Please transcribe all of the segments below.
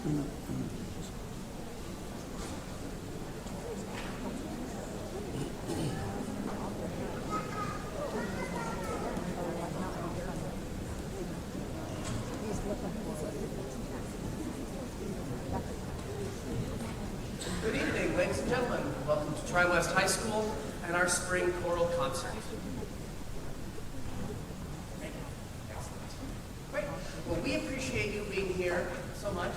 Good evening, ladies and gentlemen. Welcome to Tri-West High School and our spring choral concert. Excellent. Great. Well, we appreciate you being here so much.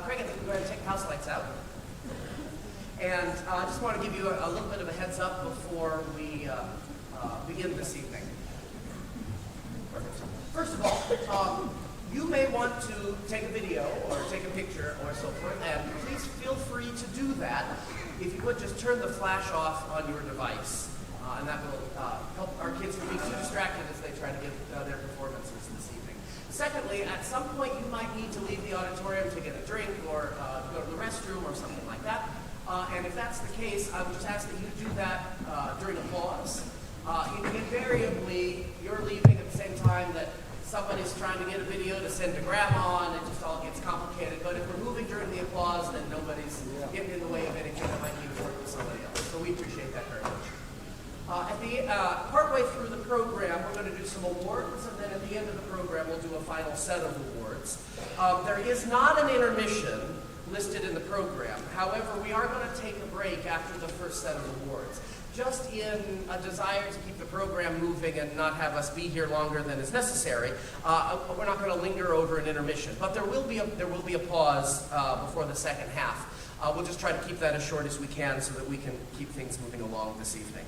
Craig, I think we're going to take the house lights out. And I just want to give you a little bit of a heads up before we begin this evening. First of all, you may want to take a video or take a picture or so forth, and please feel free to do that. If you would, just turn the flash off on your device, and that will help our kids from being too distracted as they try to get their performances this evening. Secondly, at some point you might need to leave the auditorium to get a drink or go to the restroom or something like that. And if that's the case, I would just ask that you do that during applause. Invariably, you're leaving at the same time that somebody's trying to get a video to send to grandma, and it just all gets complicated. But if we're moving during the applause, then nobody's getting in the way of anything that might need to work with somebody else. So we appreciate that very much. Partway through the program, we're going to do some awards, and then at the end of the program, we'll do a final set of awards. There is not an intermission listed in the program. However, we are going to take a break after the first set of awards, just in a desire to keep the program moving and not have us be here longer than is necessary. We're not going to linger over an intermission, but there will be a pause before the second half. We'll just try to keep that as short as we can so that we can keep things moving along this evening.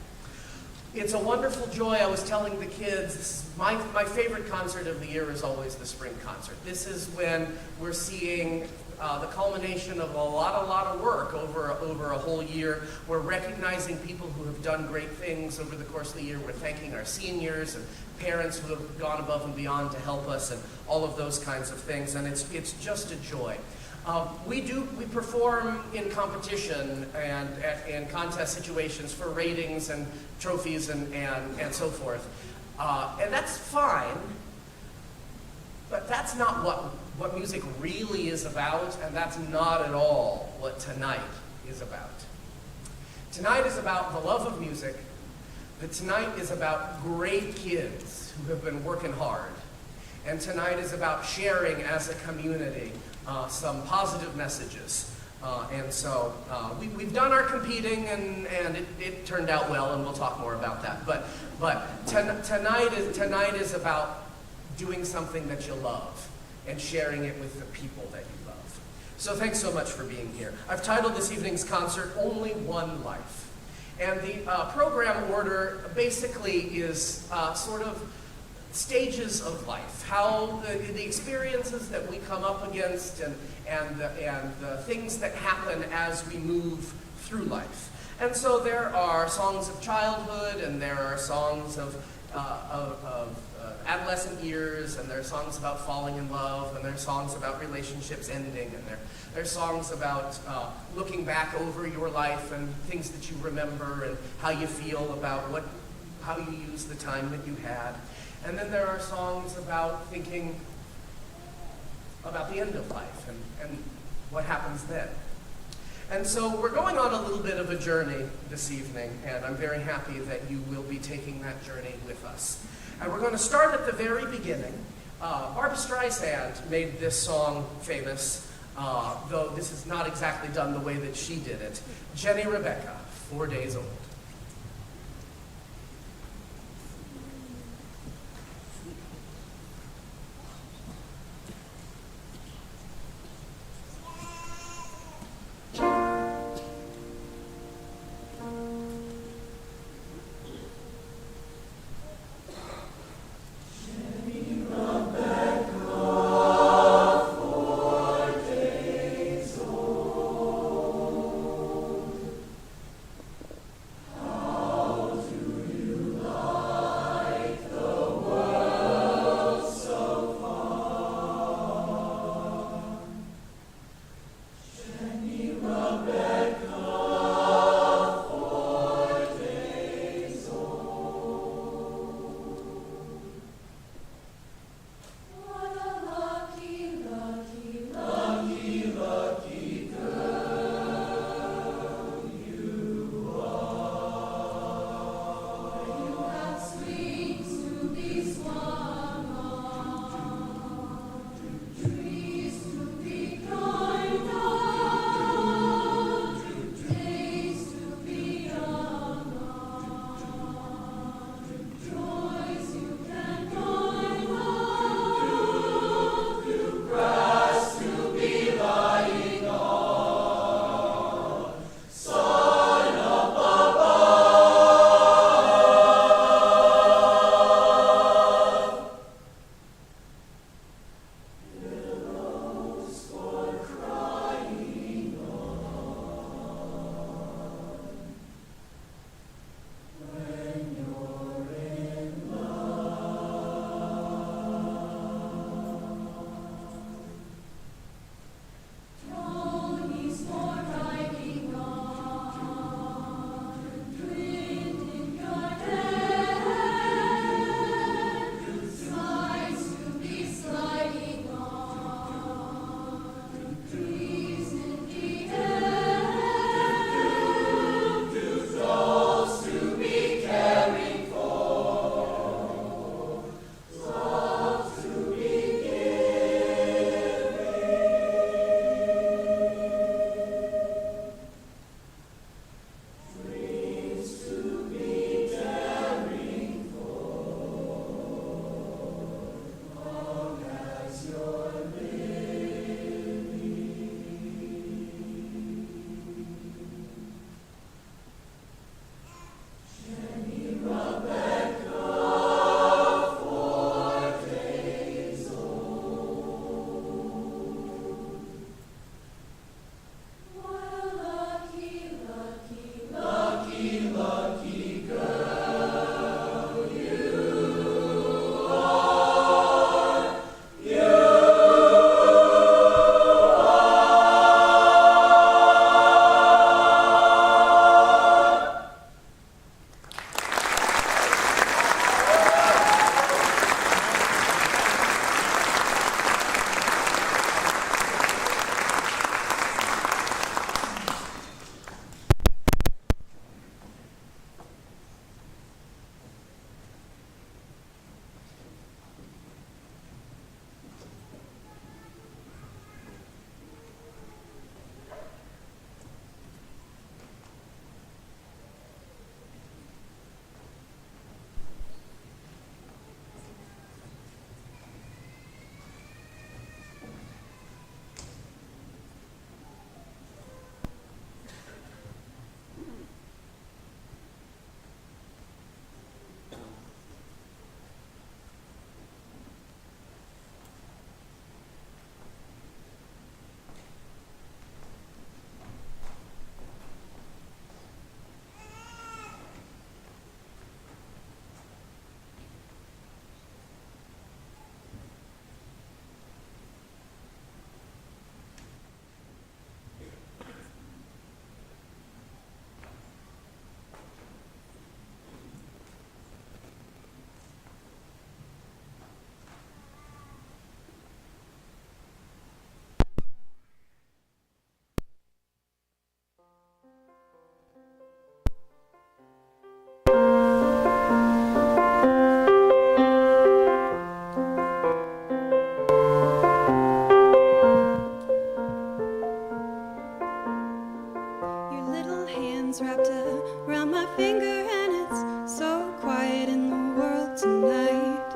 It's a wonderful joy. I was telling the kids, my favorite concert of the year is always the spring concert. This is when we're seeing the culmination of a lot of work over a whole year. We're recognizing people who have done great things over the course of the year. We're thanking our seniors and parents who have gone above and beyond to help us and all of those kinds of things, and it's just a joy. We perform in competition and in contest situations for ratings and trophies and so forth. And that's fine, but that's not what music really is about, and that's not at all what tonight is about. Tonight is about the love of music, but tonight is about great kids who have been working hard. And tonight is about sharing as a community some positive messages. And so we've done our competing, and it turned out well, and we'll talk more about that. But tonight is about doing something that you love and sharing it with the people that you love. So thanks so much for being here. I've titled this evening's concert, Only One Life. And the program order basically is sort of stages of life, how the experiences that we come up against and the things that happen as we move through life. And so there are songs of childhood, and there are songs of adolescent years, and there are songs about falling in love, and there are songs about relationships ending, and there are songs about looking back over your life and things that you remember and how you feel about how you used the time that you had. And then there are songs about thinking about the end of life and what happens then. And so we're going on a little bit of a journey this evening, and I'm very happy that you will be taking that journey with us. And we're going to start at the very beginning. Barbra Streisand made this song famous, though this is not exactly done the way that she did it. Jenny Rebecca, 4 Days Old. hands wrapped around my finger, and it's so quiet in the world tonight.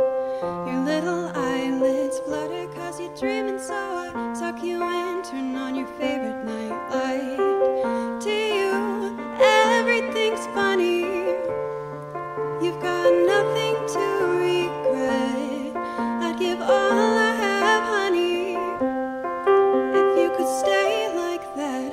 Your little eyelids flutter 'cause you're dreaming, so I tuck you in, turn on your favorite nightlight. To you, everything's funny. You've got nothing to regret. I'd give all I have, honey, if you could stay like that.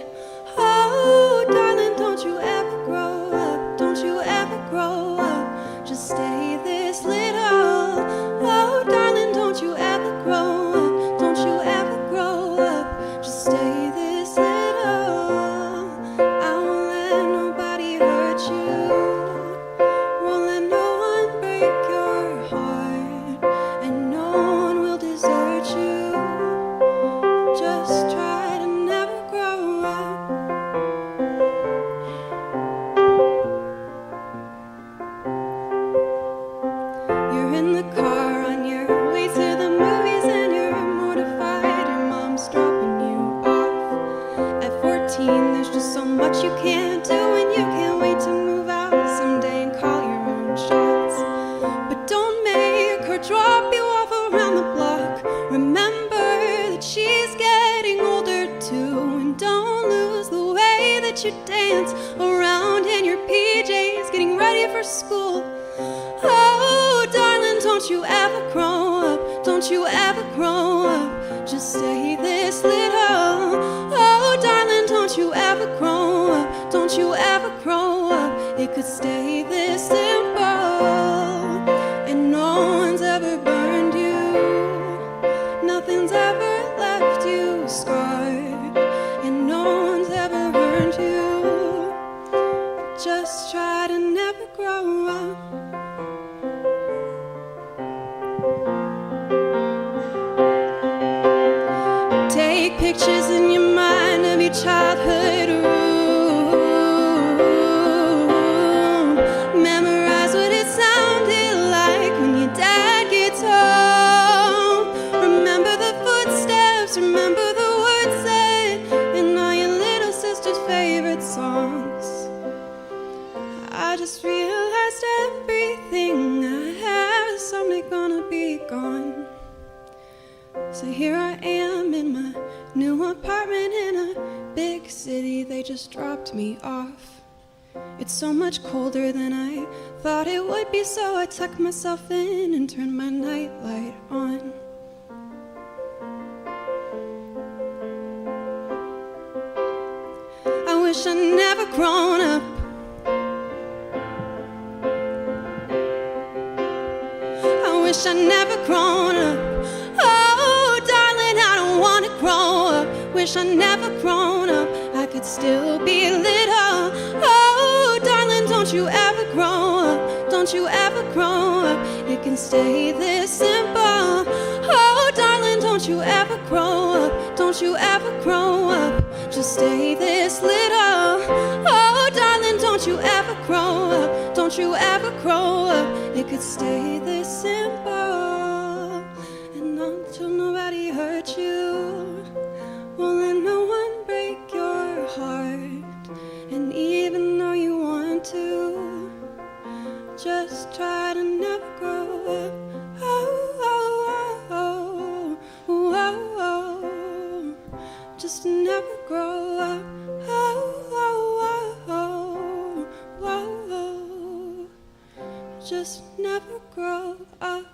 Oh, darling, don't you ever grow up. Don't you ever grow up. Just stay this little. Oh, darling, don't you ever grow up. Don't you ever grow up. Just stay this little. I won't let nobody hurt you. Won't let no one break your heart, and no one will desert you. Just try to never grow up. You're in the car on your way to the movies, and you're mortified your mom's dropping you off. At 14, there's just so much you can't do, and you can't wait to move out someday and call your own shots. But don't make her drop you off around the block. Remember that she's getting older too, and don't lose the way that you dance around in your PJs, getting ready for school. Oh, darling, don't you ever grow up. Don't you ever grow up. Just stay this little. Oh, darling, don't you ever grow up. Don't you ever grow up. It could stay this simple, and no one's ever burned you. Nothing's ever left you scarred, and no one's ever hurt you. Just try to never grow up. Take pictures in your mind of your childhood room. Memorize what it sounded like when your dad gets home. Remember the footsteps, remember the words said in all your little sister's favorite songs. I just realized everything I have is someday gonna be gone. So here I am in my new apartment in a big city. They just dropped me off. It's so much colder than I thought it would be, so I tucked myself in and turned my nightlight on. I wish I'd never grown up. I wish I'd never grown up. Oh, darling, I don't wanna grow up. Wish I'd never grown up. I could still be little. Oh, darling, don't you ever grow up. Don't you ever grow up. It can stay this simple. Oh, darling, don't you ever grow up. Don't you ever grow up. Just stay this little. Oh, darling, don't you ever grow up. Don't you ever grow up. It could stay this simple, and until nobody hurt you. Won't let no one break your heart, and even though you want to, just try to never grow up. Oh, oh, oh, oh, oh, oh. Just never grow up. Oh, oh, oh, oh, oh, oh. Just never grow up.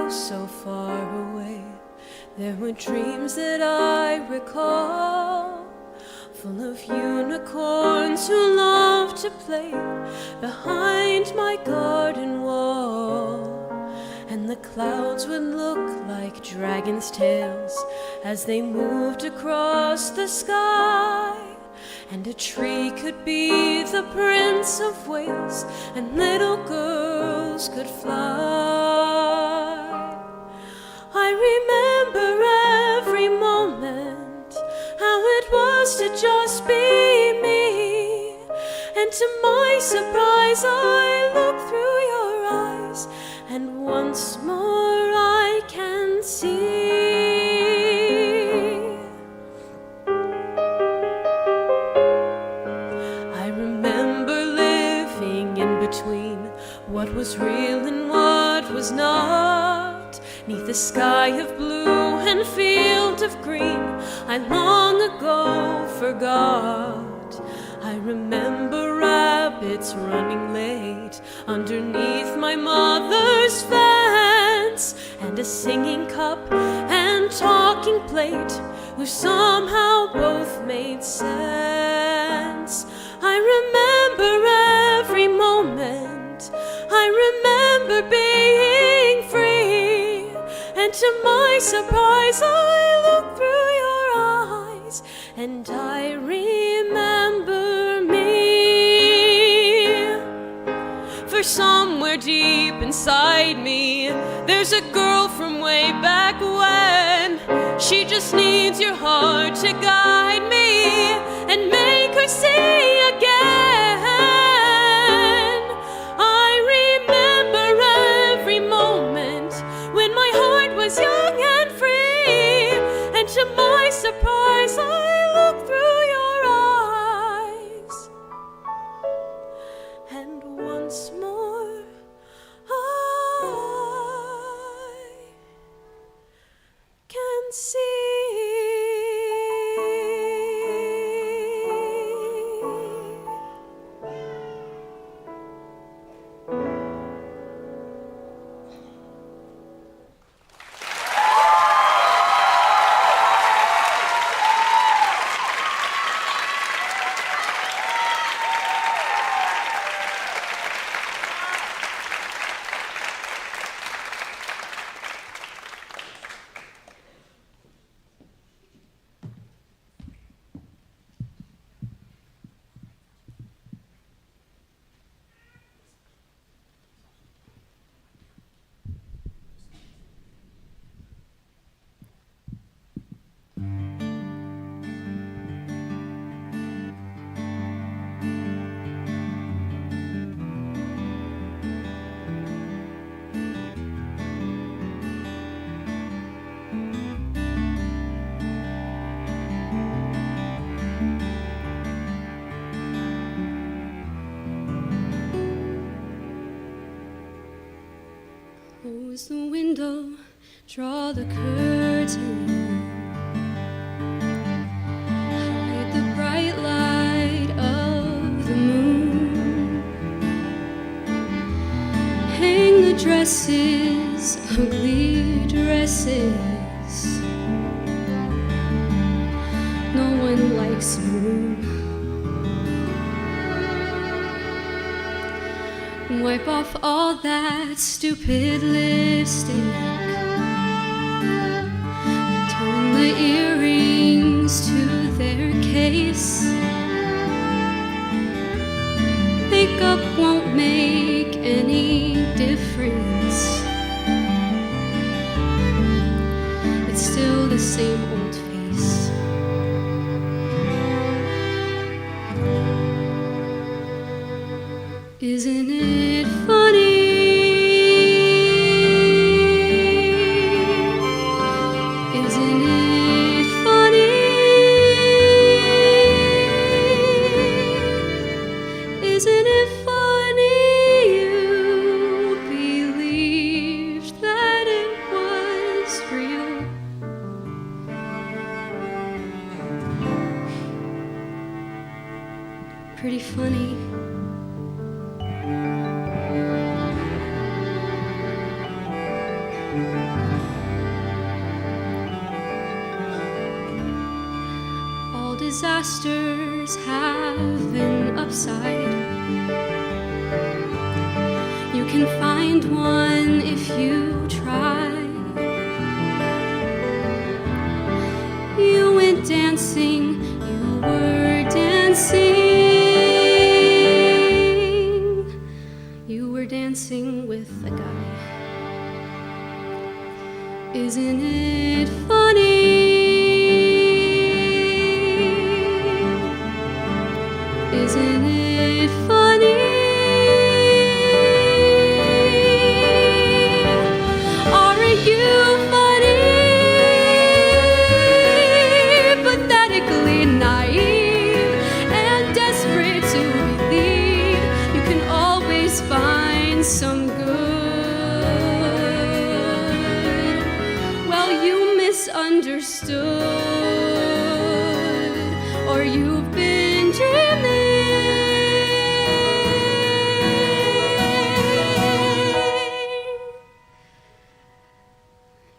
oh so far away, there were dreams that I recall, full of unicorns who loved to play behind my garden wall. And the clouds would look like dragons' tails as they moved across the sky. And a tree could be the Prince of Wales, and little girls could fly. I remember every moment, how it was to just be me. And to my surprise, I look through your eyes, and once more I can see. I remember living in between what was real and what was not, 'neath the sky of blue and field of green I long ago forgot. I remember rabbits running late underneath my mother's fence, and a singing cup and talking plate who somehow both made sense. I remember every moment, I remember being free, and to my surprise I look through your eyes and I remember me. For somewhere deep inside me, there's a girl from way back when. She just needs your heart to guide me and make her see again. I remember every moment when my heart was young and free, and to my surprise I look through your eyes, and once more I can see. Close the window, draw the curtain, hide the bright light of the moon, hang the dresses, ugly dresses. No one likes maroon. Wipe off all that stupid lipstick, turn the earrings to their case. Makeup won't make any difference, it's still the same old face. Isn't it funny? Isn't it funny? Isn't it funny you believed that it was real? Pretty funny. monsters have an upside. You can find one if you try. You went dancing, you were dancing. You were dancing with a guy. Isn't it funny? Isn't it funny? Aren't you funny? Pathetically naive and desperate to believe you can always find some good. Well, you misunderstood, or you've been dreaming.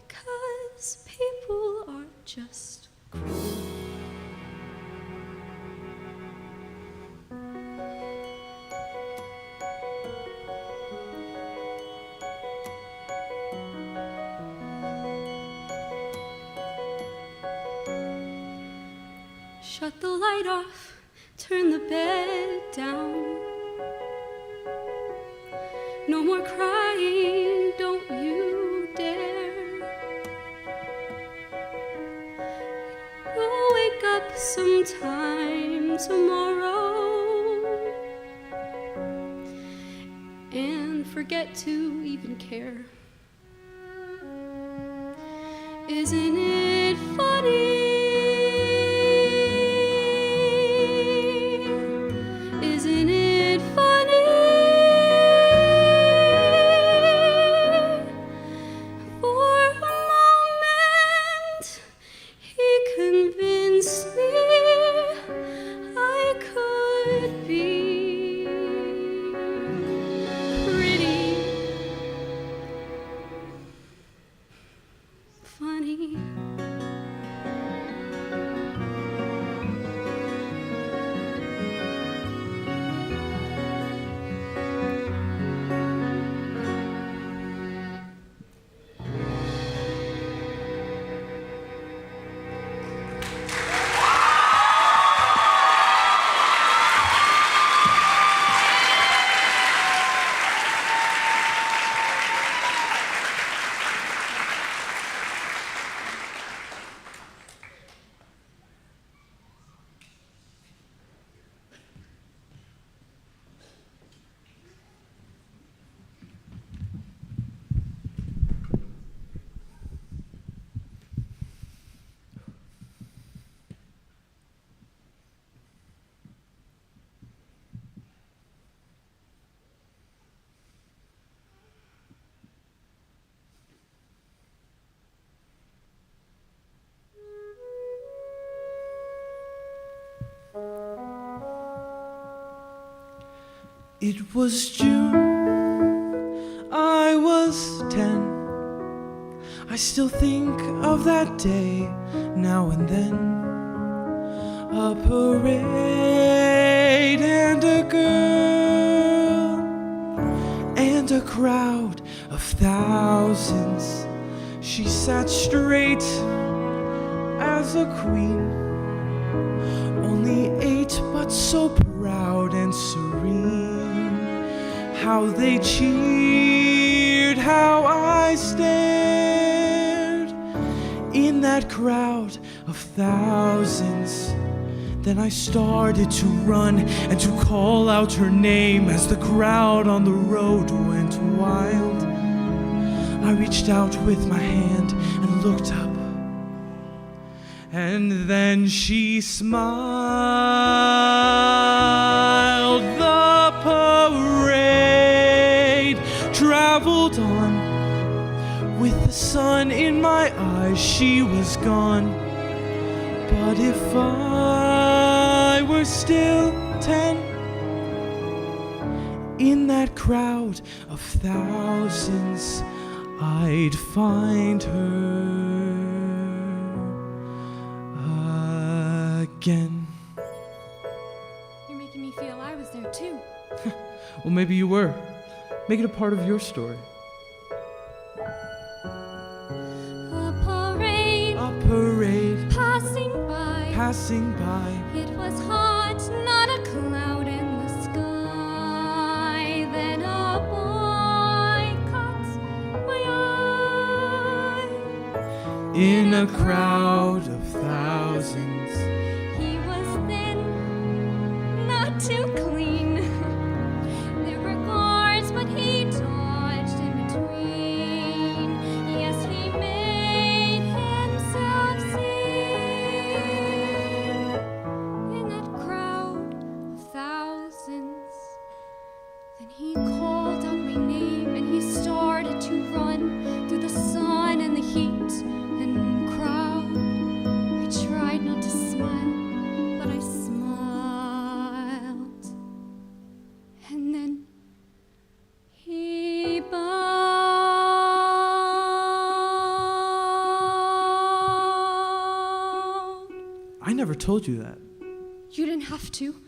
'Cause people are just cruel. Shut the light off, turn the bed down. No more crying, don't you dare. You'll wake up sometime tomorrow and forget to even care. Isn't it funny? Isn't it funny? For a moment, he convinced me I could be pretty funny. It was June, I was 10. I still think of that day now and then. A parade and a girl and a crowd of thousands. She sat straight as a queen, only 8 but so proud and serene. How they cheered, how I stared in that crowd of thousands. Then I started to run and to call out her name as the crowd on the road went wild. I reached out with my hand and looked up, and then she smiled. The parade traveled on with the sun in my eyes. She was gone, but if I were still 10, in that crowd of thousands, I'd find her again. there too. Well, maybe you were. Make it a part of your story. A parade Passing by. It was hot, not a cloud in the sky. Then a boy caught my eye. In a crowd of thousands. He was thin, not too clean. There were guards, but he dodged in between. Yes, he made himself seen in that crowd of thousands. Then he called out my name and he started to run through the sun and the heat and crowd. I tried not to smile, but I smiled. And then he bowed. I never told you that. You didn't have to.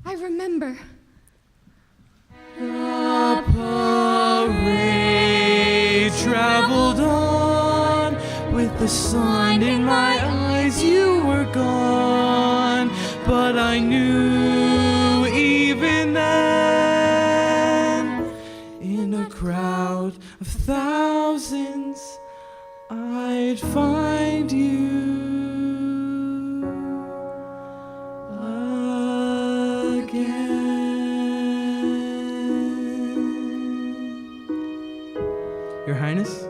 I remember. The parade traveled on with the sun in my eyes. You were gone, but I knew even then, in a crowd of thousands, I'd find you again. Your Highness?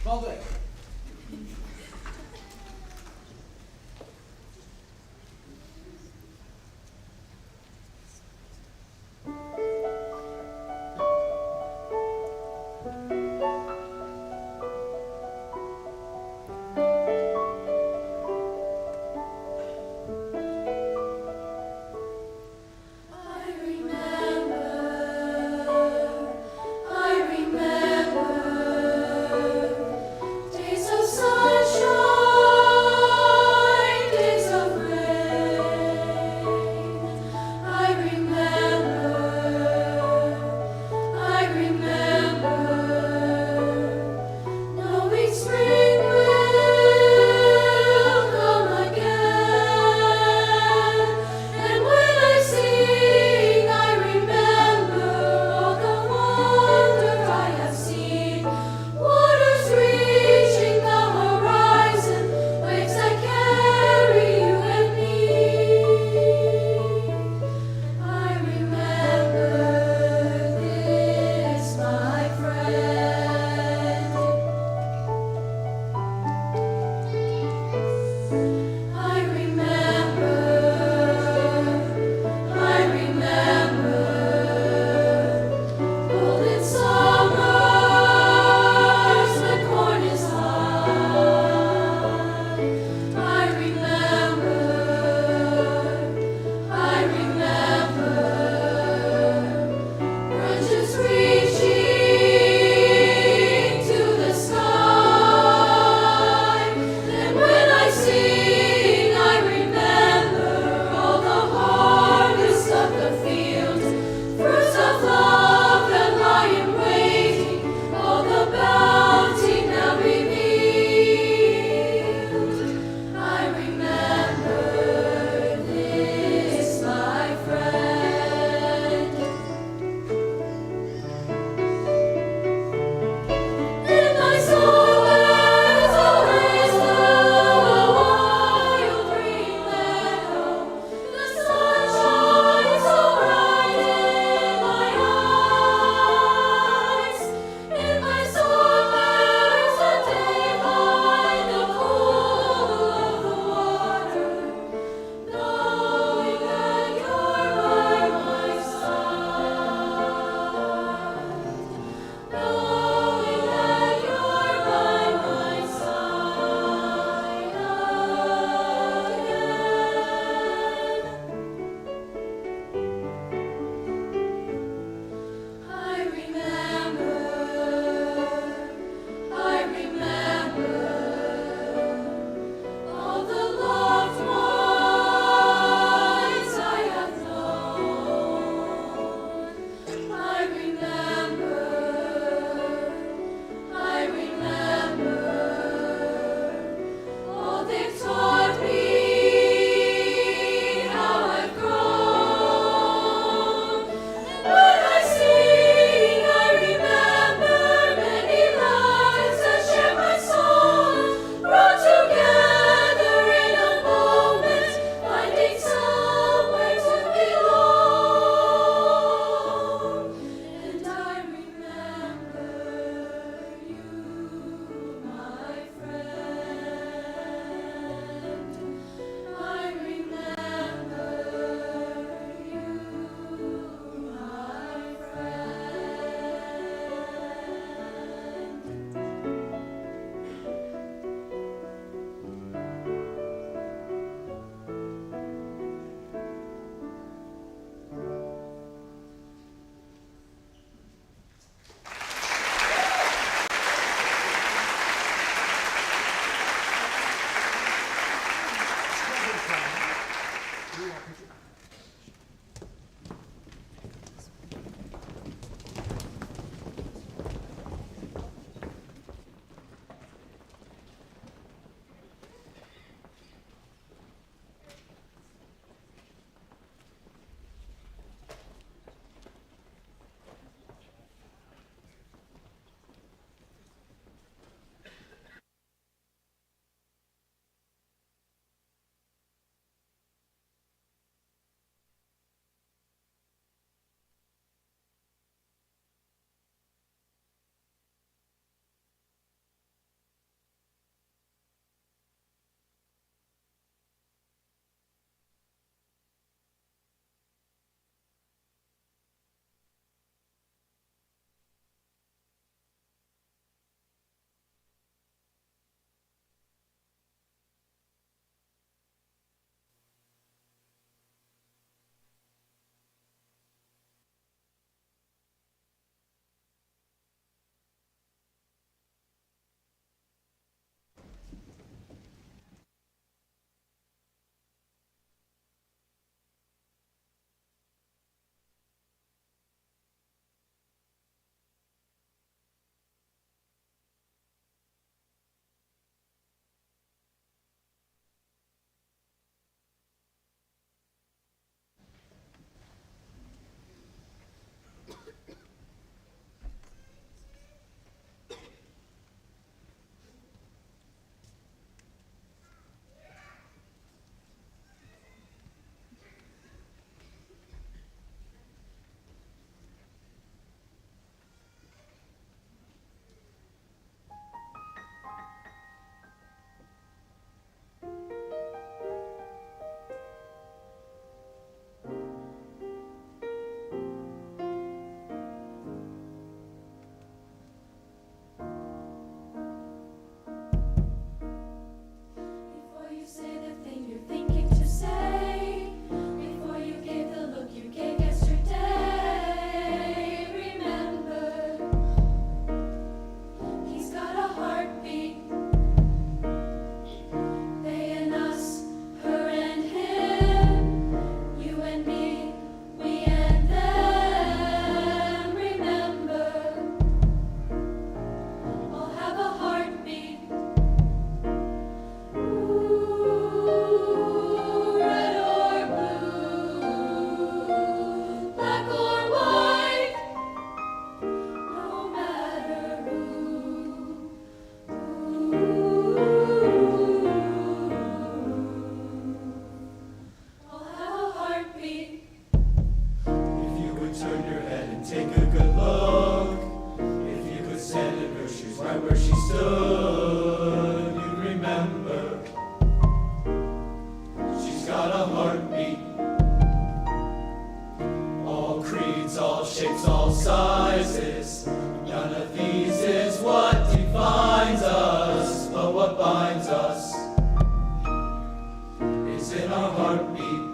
Baldwin. I remember stood, you'd remember. She's got a heartbeat. All creeds, all shapes, all sizes. None of these is what defines us, but what binds us is in our heartbeat.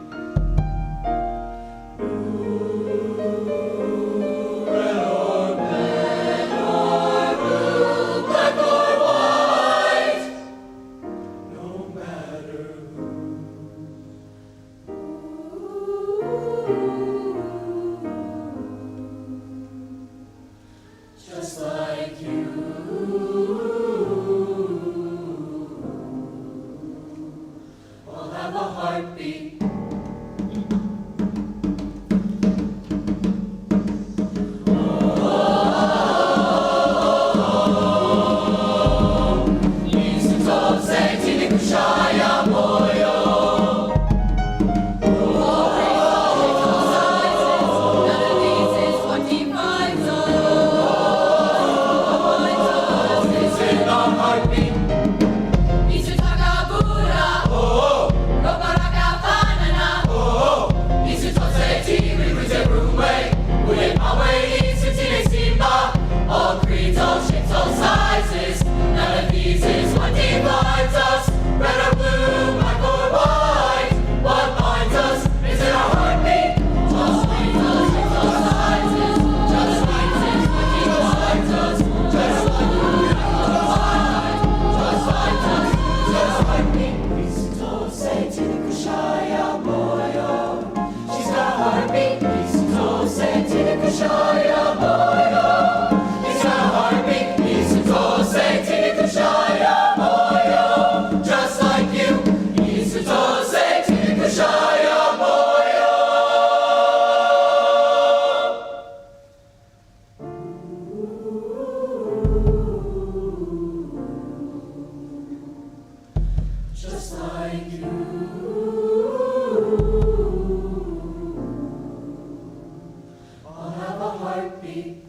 Just like you, all have a heartbeat. All creeds, all shapes, all sizes. None of these is what divides us. Red or blue, black or white. What binds us is in our heartbeat. All creeds, all shapes, all sizes. Just like this, what divides us. Just like you, just like us, just like me. Visito senti kushaya moyo. She's got a heartbeat. Visito senti kushaya moyo. Just like you, just like you, all have a heartbeat.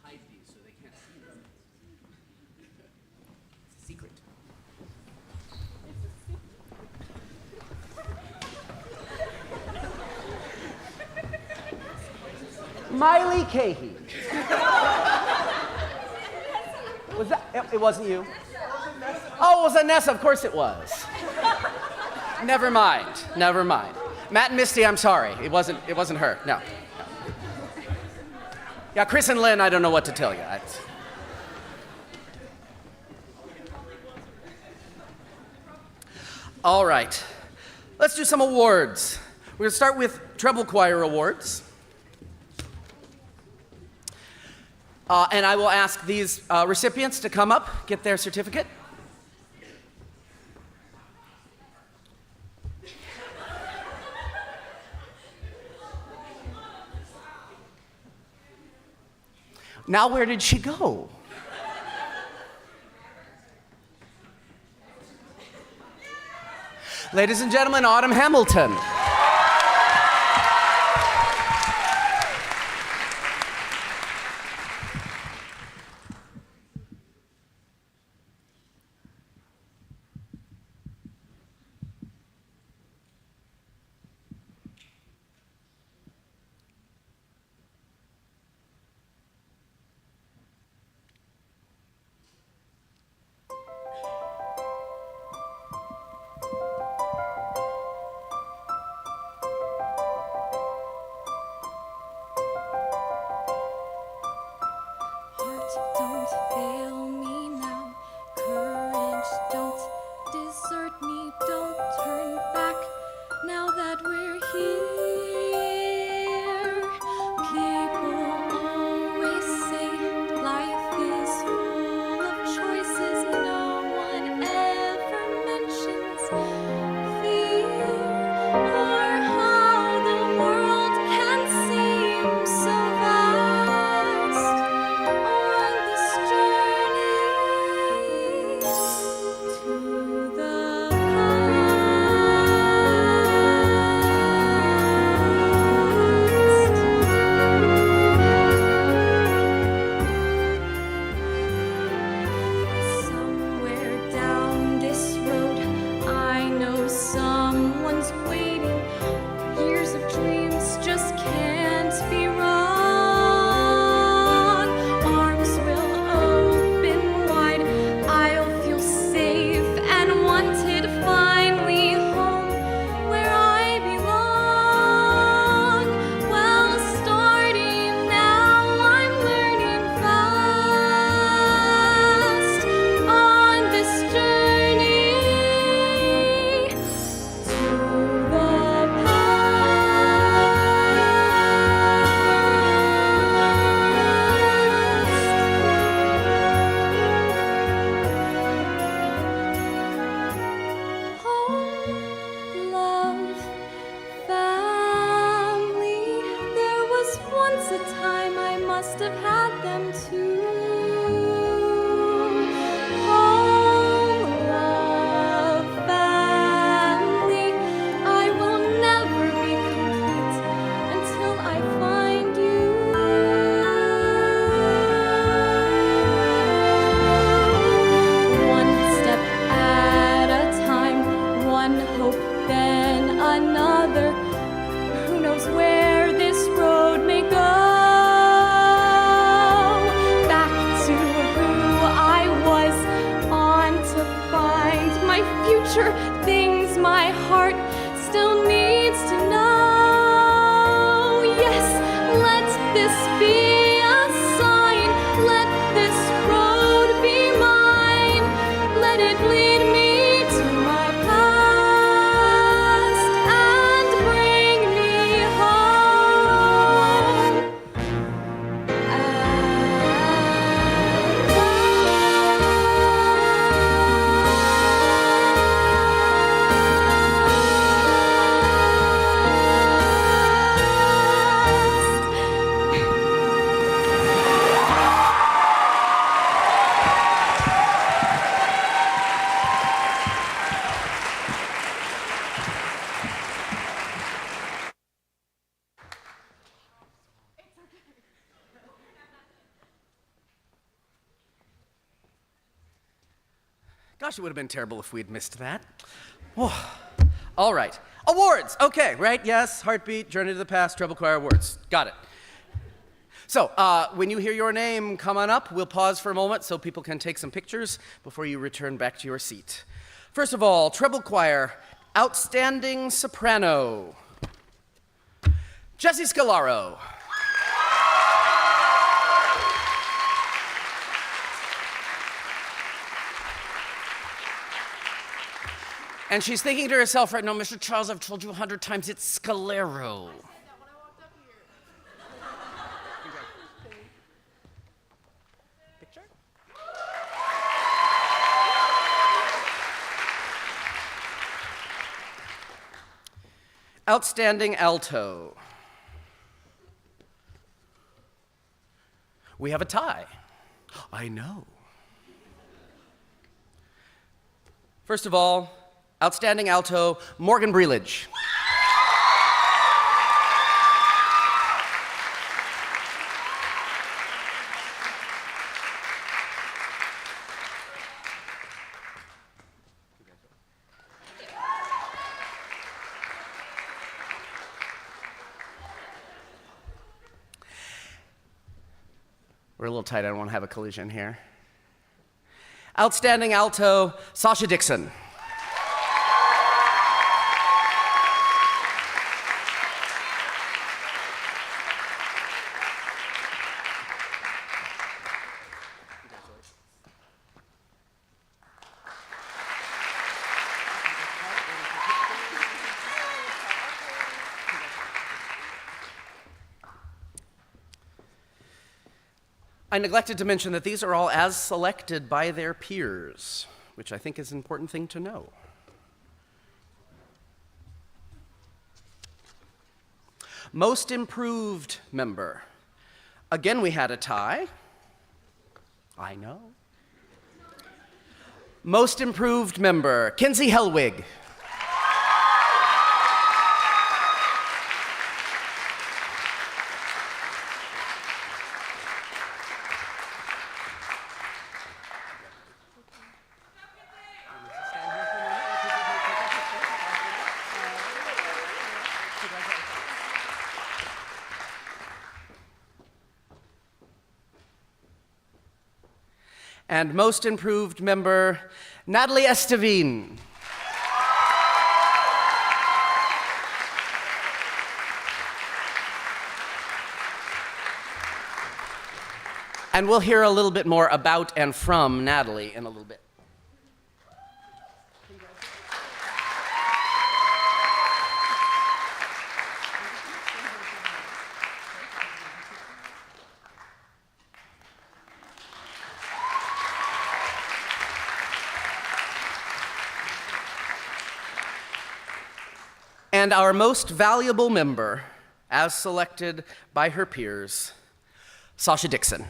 Hide these so they can't see them. It's a secret. Miley Cahey. Was that? It wasn't you. Oh, it was Anessa. Of course it was. Never mind. Never mind. Matt and Misty, I'm sorry. It wasn't her. No. Yeah, Chris and Lynn, I don't know what to tell you. All right. Let's do some awards. We're going to start with Treble Choir Awards. And I will ask these recipients to come up, get their certificate. Now, where did she go? Ladies and gentlemen, Autumn Hamilton. my future, things my heart still needs to know. Yes, let this be a sign, let this road be mine, let it lead me to my past and bring me home. Gosh, it would have been terrible if we'd missed that. Oh. All right. Awards. Okay, right? Yes. Heartbeat, Journey to the Past, Treble Choir Awards. Got it. So, when you hear your name come on up, we'll pause for a moment so people can take some pictures before you return back to your seat. First of all, Treble Choir, Outstanding Soprano, Jessie Scalaro. And she's thinking to herself right now, Mr. Charles, I've told you 100 times, it's Scalaro. Picture? Outstanding alto. We have a tie. I know. First of all, outstanding alto, Morgan Breelage. We're a little tight, I don't want to have a collision here. Outstanding alto, Sasha Dixon. I neglected to mention that these are all as selected by their peers, which I think is an important thing to know. Most improved member. Again, we had a tie. I know. Most improved member, Kinsey Hellwig. And most improved member, Natalie Estevine. And we'll hear a little bit more about and from Natalie in a little bit. And our most valuable member, as selected by her peers, Sasha Dixon.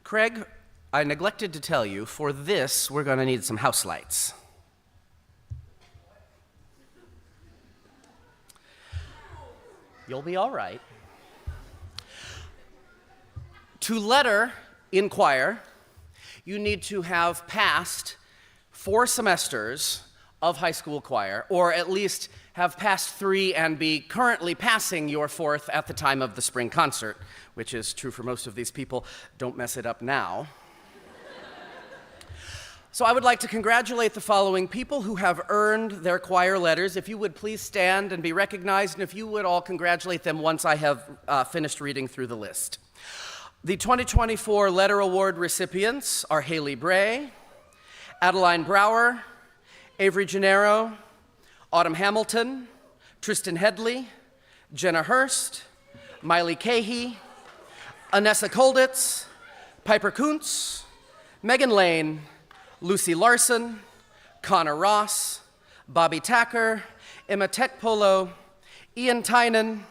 Craig, I neglected to tell you, for this, we're going to need some house lights. You'll be all right. To letter in choir, you need to have passed 4 semesters of high school choir, or at least have passed 3 and be currently passing your 4th at the time of the spring concert, which is true for most of these people. Don't mess it up now. So I would like to congratulate the following people who have earned their choir letters. If you would please stand and be recognized, and if you would all congratulate them once I have finished reading through the list. The 2024 Letter Award recipients are Haley Bray, Adeline Brower, Avery Gennaro, Autumn Hamilton, Tristan Headley, Jenna Hurst, Miley Cahey, Anessa Kolditz, Piper Kuntz, Megan Lane, Lucy Larson, Connor Ross, Bobby Tacker, Emma Tekpolo, Ian Tynan,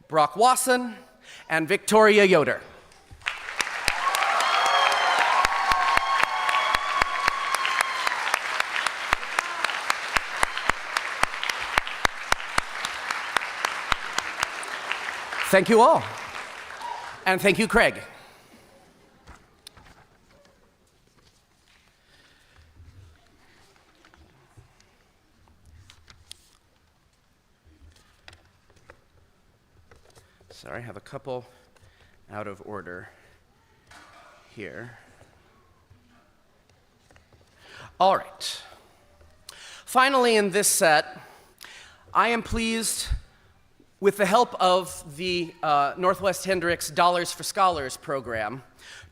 Brock Wasson, and Victoria Yoder. Thank you all. And thank you, Craig. Sorry, I have a couple out of order here. All right. Finally, in this set, I am pleased, with the help of the Northwest Hendricks Dollars for Scholars program,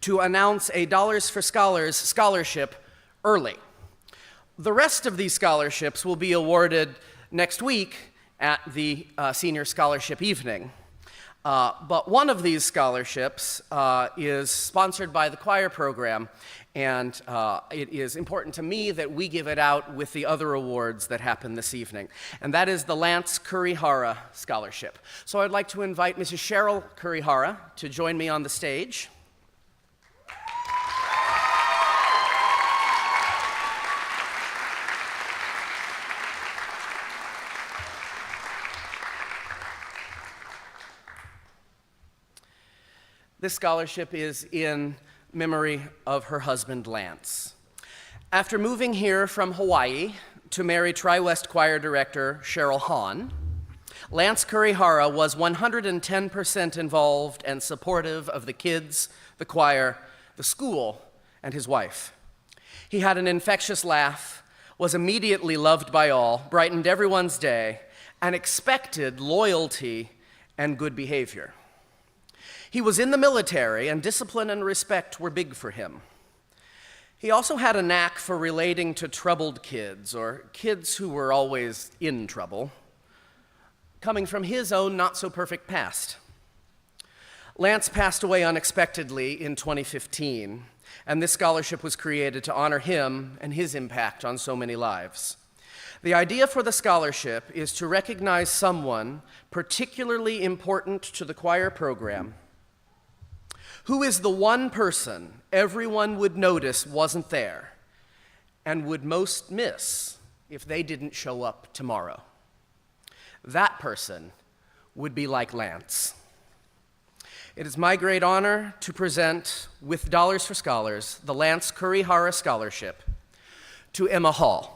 to announce a Dollars for Scholars scholarship early. The rest of these scholarships will be awarded next week at the Senior Scholarship Evening. But one of these scholarships is sponsored by the choir program, and it is important to me that we give it out with the other awards that happen this evening. And that is the Lance Kurihara Scholarship. So I'd like to invite Mrs. Cheryl Kurihara to join me on the stage. This scholarship is in memory of her husband, Lance. After moving here from Hawaii to marry Tri-West Choir Director Cheryl Hahn, Lance Kurihara was 110% involved and supportive of the kids, the choir, the school, and his wife. He had an infectious laugh, was immediately loved by all, brightened everyone's day, and expected loyalty and good behavior. He was in the military, and discipline and respect were big for him. He also had a knack for relating to troubled kids, or kids who were always in trouble, coming from his own not-so-perfect past. Lance passed away unexpectedly in 2015, and this scholarship was created to honor him and his impact on so many lives. The idea for the scholarship is to recognize someone particularly important to the choir program. Who is the one person everyone would notice wasn't there and would most miss if they didn't show up tomorrow? That person would be like Lance. It is my great honor to present, with Dollars for Scholars, the Lance Kurihara Scholarship to Emma Hall.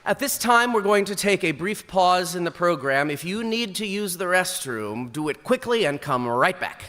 At this time, we're going to take a brief pause in the program. If you need to use the restroom, do it quickly and come right back.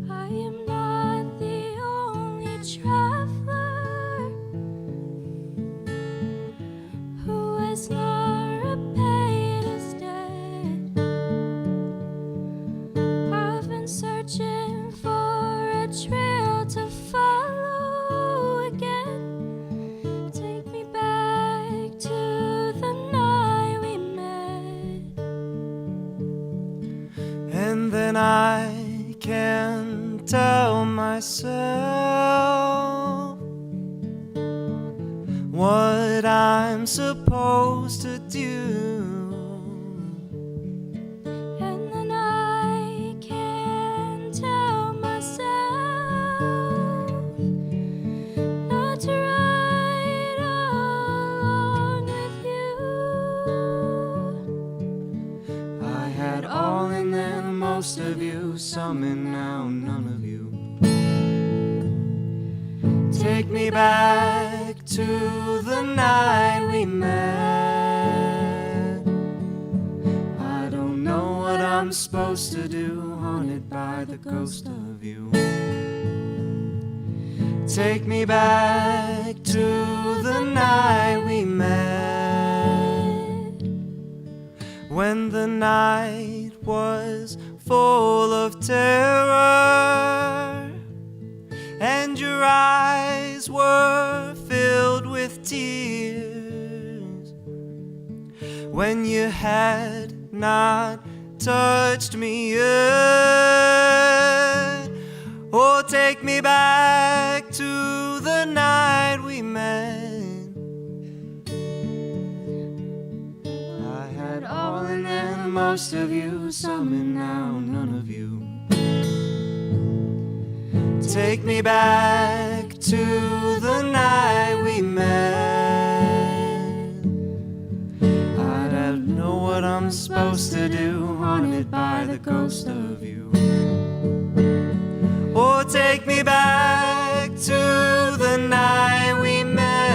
I am not the only traveler who has not repaid his debt. I've been searching for a trail to follow again. Take me back to the night we met. And then I can tell myself what I'm supposed to do. And then I can tell myself not to ride along with you. I had all and then most of you, some and now none of you. Take me back to the night we met. I don't know what I'm supposed to do, haunted by the ghost of you. Take me back to the night we met, when the night was full of terror and your eyes were filled with tears, when you had not touched me yet. Oh, take me back to the night we met. I had all and then most of you, some and now none of you. Take me back to the night we met. I don't know what I'm supposed to do, haunted by the ghost of you. Oh, take me back to the night we met.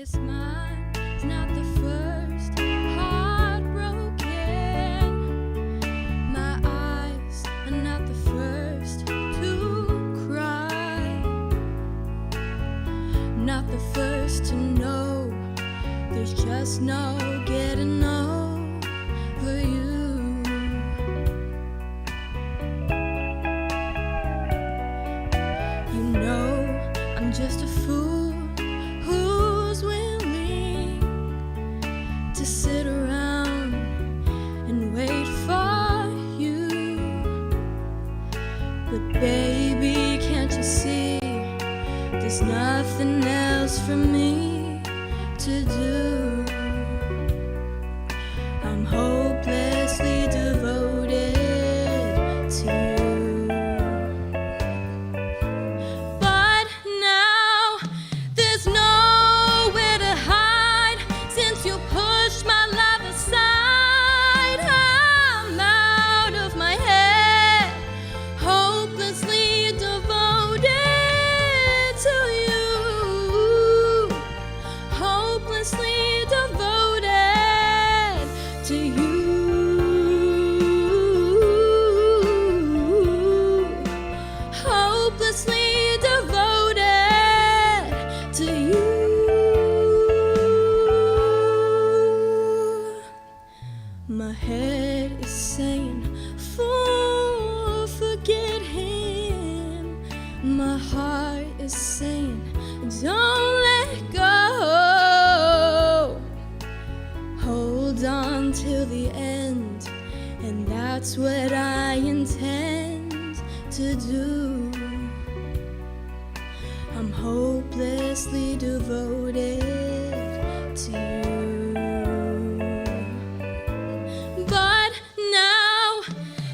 This mine's not the first heartbroken. My eyes are not the first to cry. Not the first to know there's just no getting over you. You know I'm just a fool who's willing to sit around and wait for you. But baby, can't you see there's nothing else for me to do? I'm hopelessly devoted to you. But now there's nowhere to hide since you pushed my love aside. I'm out of my head, hopelessly devoted to you. Hopelessly devoted to you. Hopelessly devoted to you. My head is saying, fool, forget him. My heart is saying, don't let go. Hold on till the end, and that's what I intend to do. I'm hopelessly devoted to you. But now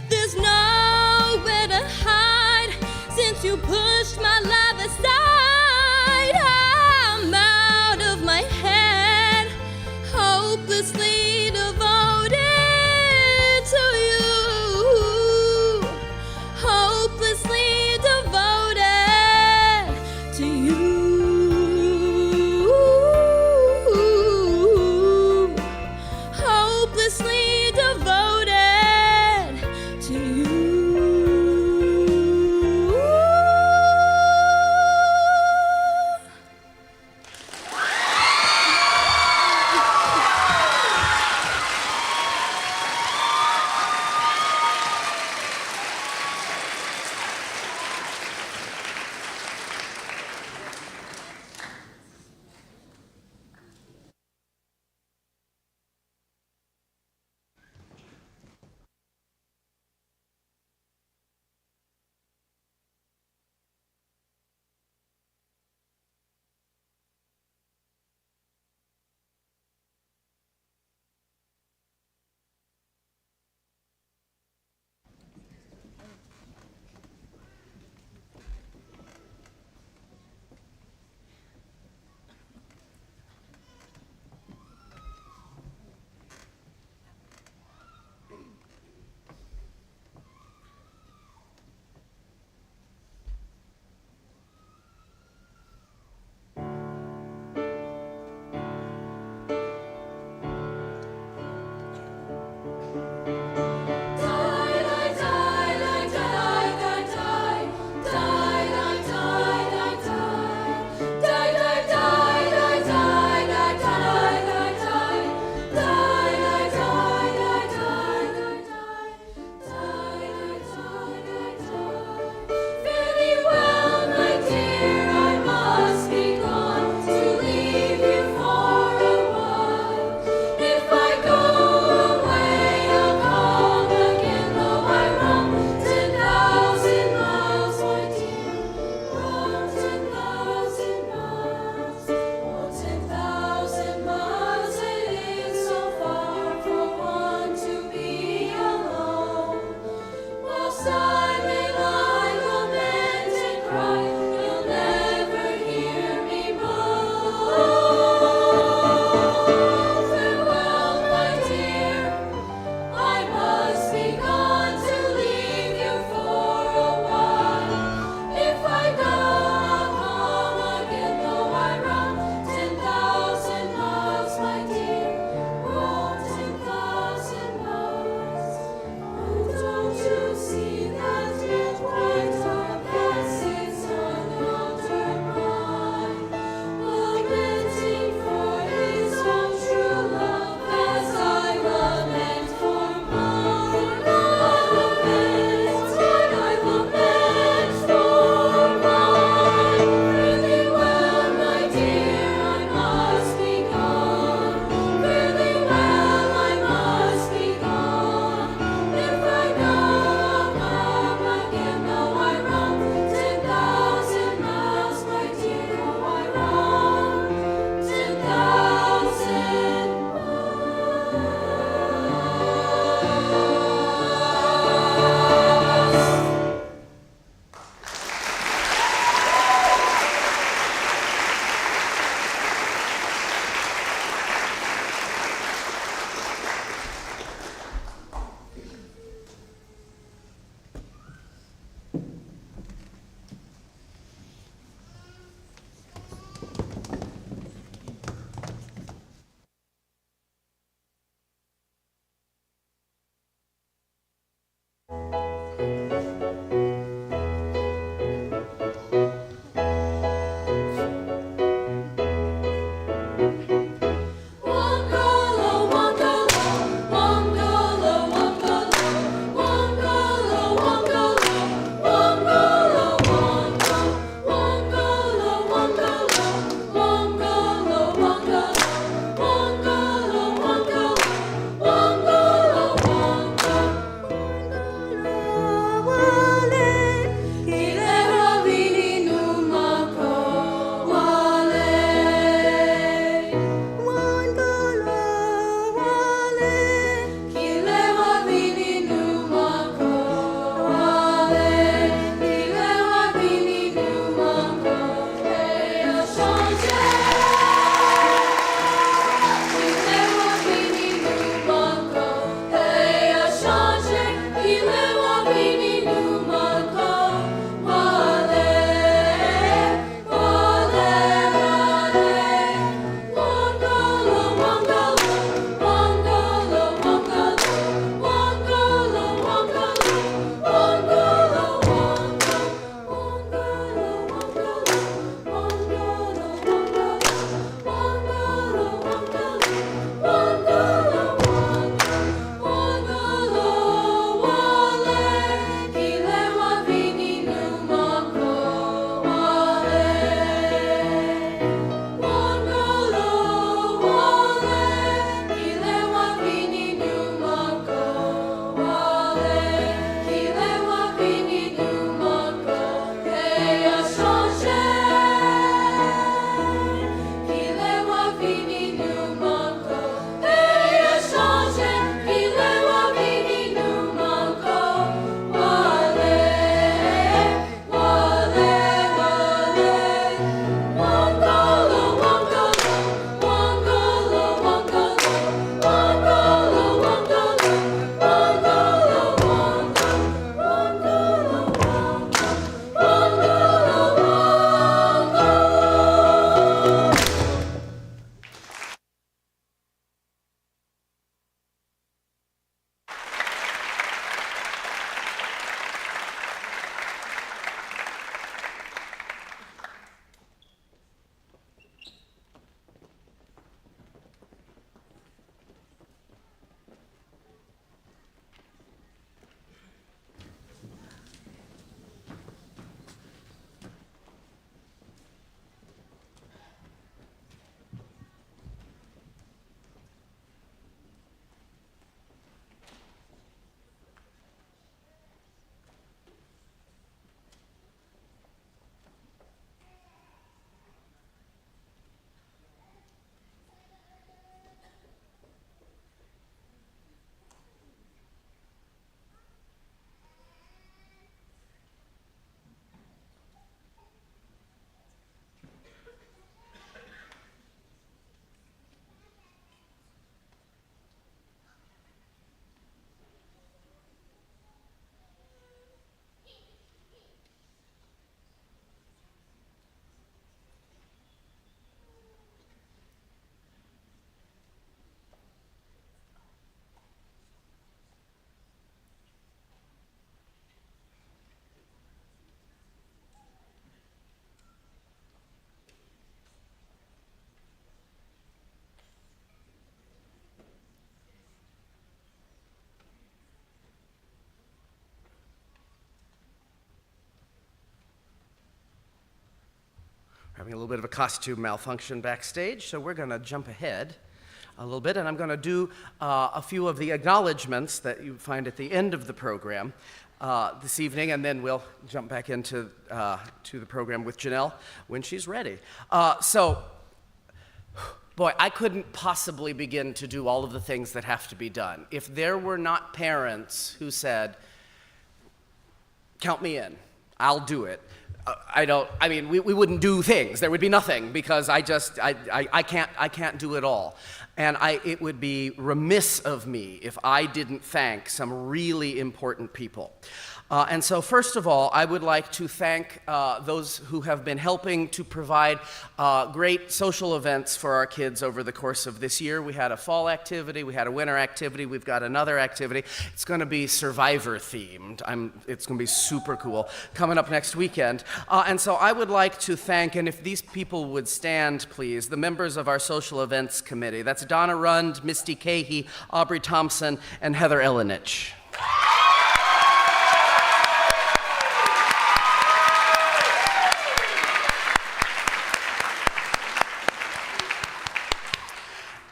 there's nowhere to hide since you pushed my love aside. I'm out of my head, hopelessly devoted to you. Hopelessly devoted to you. Hopelessly devoted to you. having a little bit of a costume malfunction backstage, so we're going to jump ahead a little bit, and I'm going to do a few of the acknowledgements that you find at the end of the program this evening, and then we'll jump back into to the program with Janelle when she's ready. Boy, I couldn't possibly begin to do all of the things that have to be done if there were not parents who said, count me in, I'll do it. We wouldn't do things. There would be nothing because I can't do it all. And it would be remiss of me if I didn't thank some really important people. And so first of all, I would like to thank those who have been helping to provide great social events for our kids over the course of this year. We had a fall activity, we had a winter activity, we've got another activity. It's going to be Survivor themed. It's going to be super cool, coming up next weekend. And so I would like to thank, and if these people would stand, please, the members of our social events committee. That's Donna Rund, Misty Cahey, Aubrey Thompson, and Heather Elenich.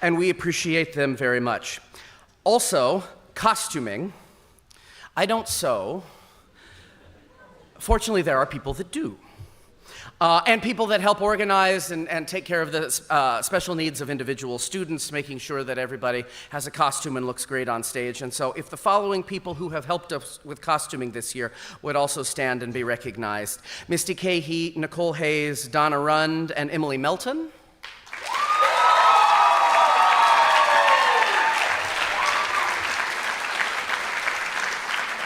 And we appreciate them very much. Also, costuming. I don't sew. Fortunately, there are people that do. And people that help organize and take care of the special needs of individual students, making sure that everybody has a costume and looks great on stage. And so if the following people who have helped us with costuming this year would also stand and be recognized. Misty Cahey, Nicole Hayes, Donna Rund, and Emily Melton.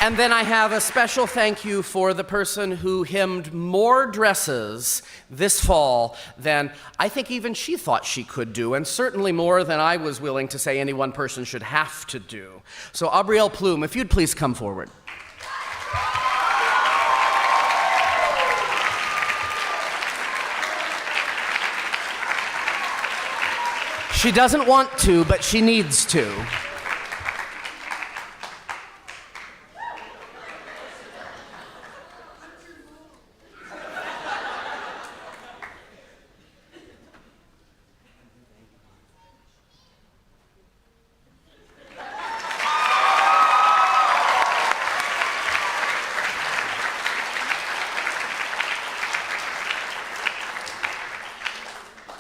And then I have a special thank you for the person who hemmed more dresses this fall than I think even she thought she could do, and certainly more than I was willing to say any one person should have to do. So Aubrielle Plume, if you'd please come forward. She doesn't want to, but she needs to.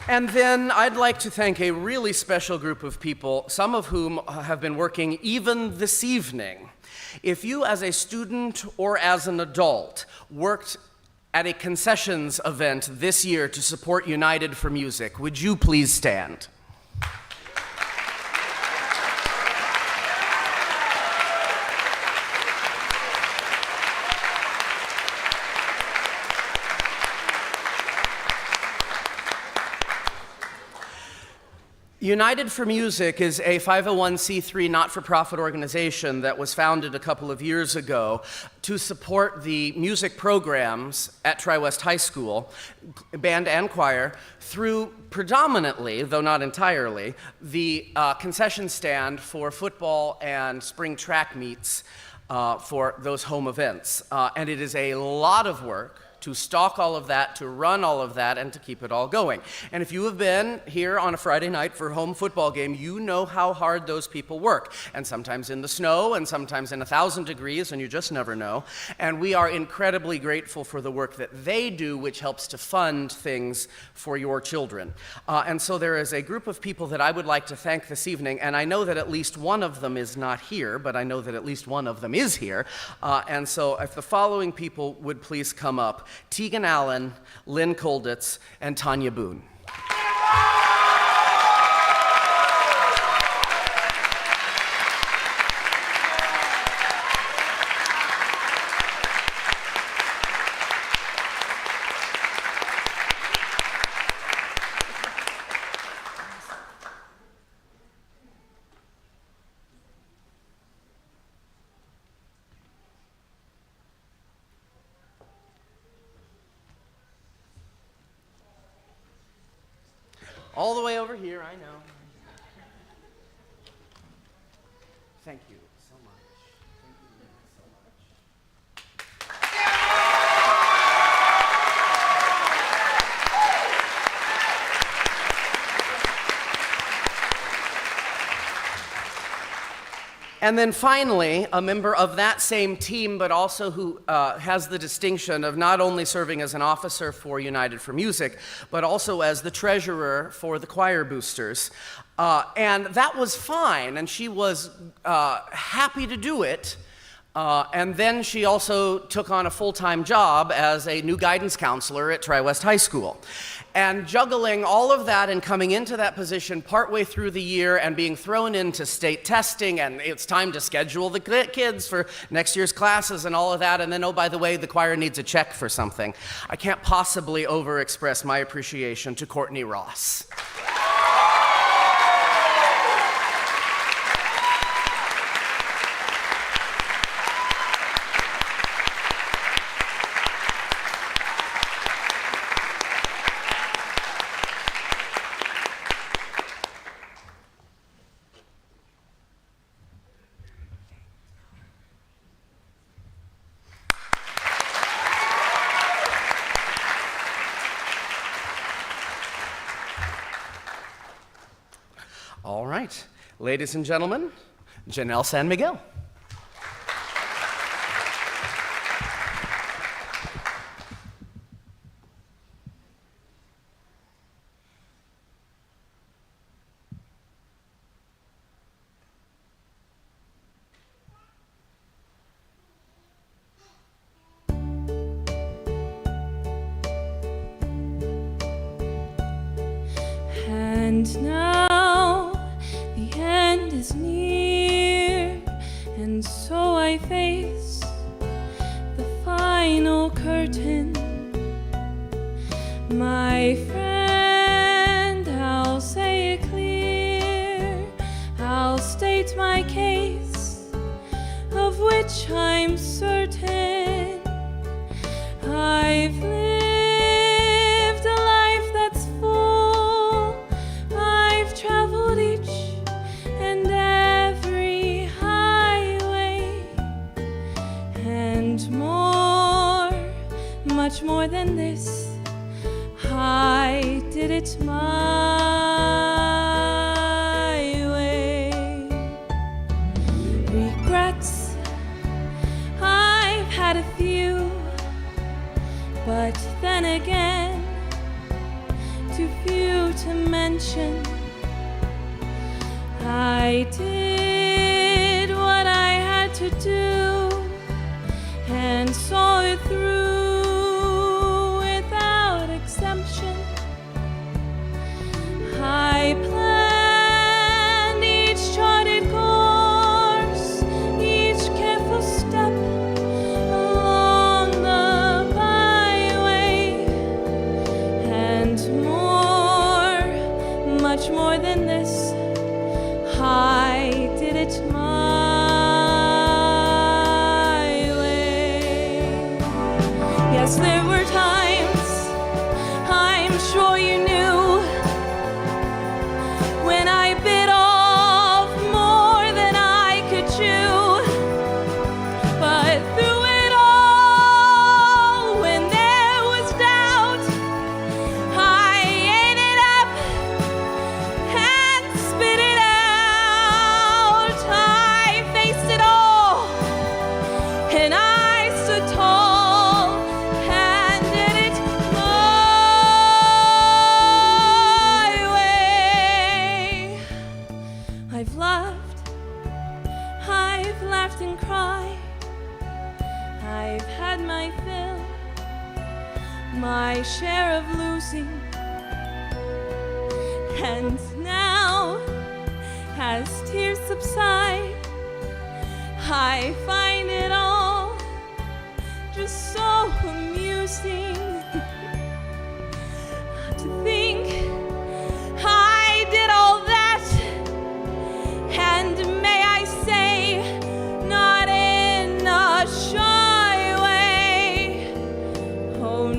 And then I'd like to thank a really special group of people, some of whom have been working even this evening. If you as a student or as an adult worked at a concessions event this year to support United for Music, would you please stand? United for Music is a 501c3 not-for-profit organization that was founded a couple of years ago to support the music programs at Tri-West High School, band and choir, through predominantly, though not entirely, the concession stand for football and spring track meets for those home events. And it is a lot of work to stock all of that, to run all of that, and to keep it all going. And if you have been here on a Friday night for a home football game, you know how hard those people work. And sometimes in the snow, and sometimes in 1,000 degrees, and you just never know. And we are incredibly grateful for the work that they do, which helps to fund things for your children. And so there is a group of people that I would like to thank this evening, and I know that at least one of them is not here, but I know that at least one of them is here. And so if the following people would please come up: Tegan Allen, Lynn Kolditz, and Tanya Boone. All the way over here, I know. Thank you so much. Thank you so much. And then finally, a member of that same team, but also who has the distinction of not only serving as an officer for United for Music, but also as the treasurer for the Choir Boosters. And that was fine, and she was happy to do it. And then she also took on a full-time job as a new guidance counselor at Tri-West High School. And juggling all of that and coming into that position partway through the year and being thrown into state testing, and it's time to schedule the kids for next year's classes and all of that, and then, oh, by the way, the choir needs a check for something. I can't possibly overexpress my appreciation to Courtney Ross. All right, ladies and gentlemen, Janelle San Miguel. And now the end is near, and so I face the final curtain. My friend, I'll say it clear, I'll state my case, of which I'm certain. I've lived a life that's full, I've traveled each and every highway, and more, much more than this, I did it my way. Regrets, I've had a few, but then again, too few to mention. I did what I had to do and saw it through without exemption. I planned each charted course, each careful step along the byway, and more, much more than this, I did it my way. Yes, there were times, I'm sure you knew, when I bit off more than I could chew. But through it all, when there was doubt, I ate it up and spit it out. I faced it all, and I stood tall and did it my way. I've loved, I've laughed and cried, I've had my fill, my share of losing, and now, as tears subside, I find it all just so amusing to think I did all that, and may I say, not in a shy way. Oh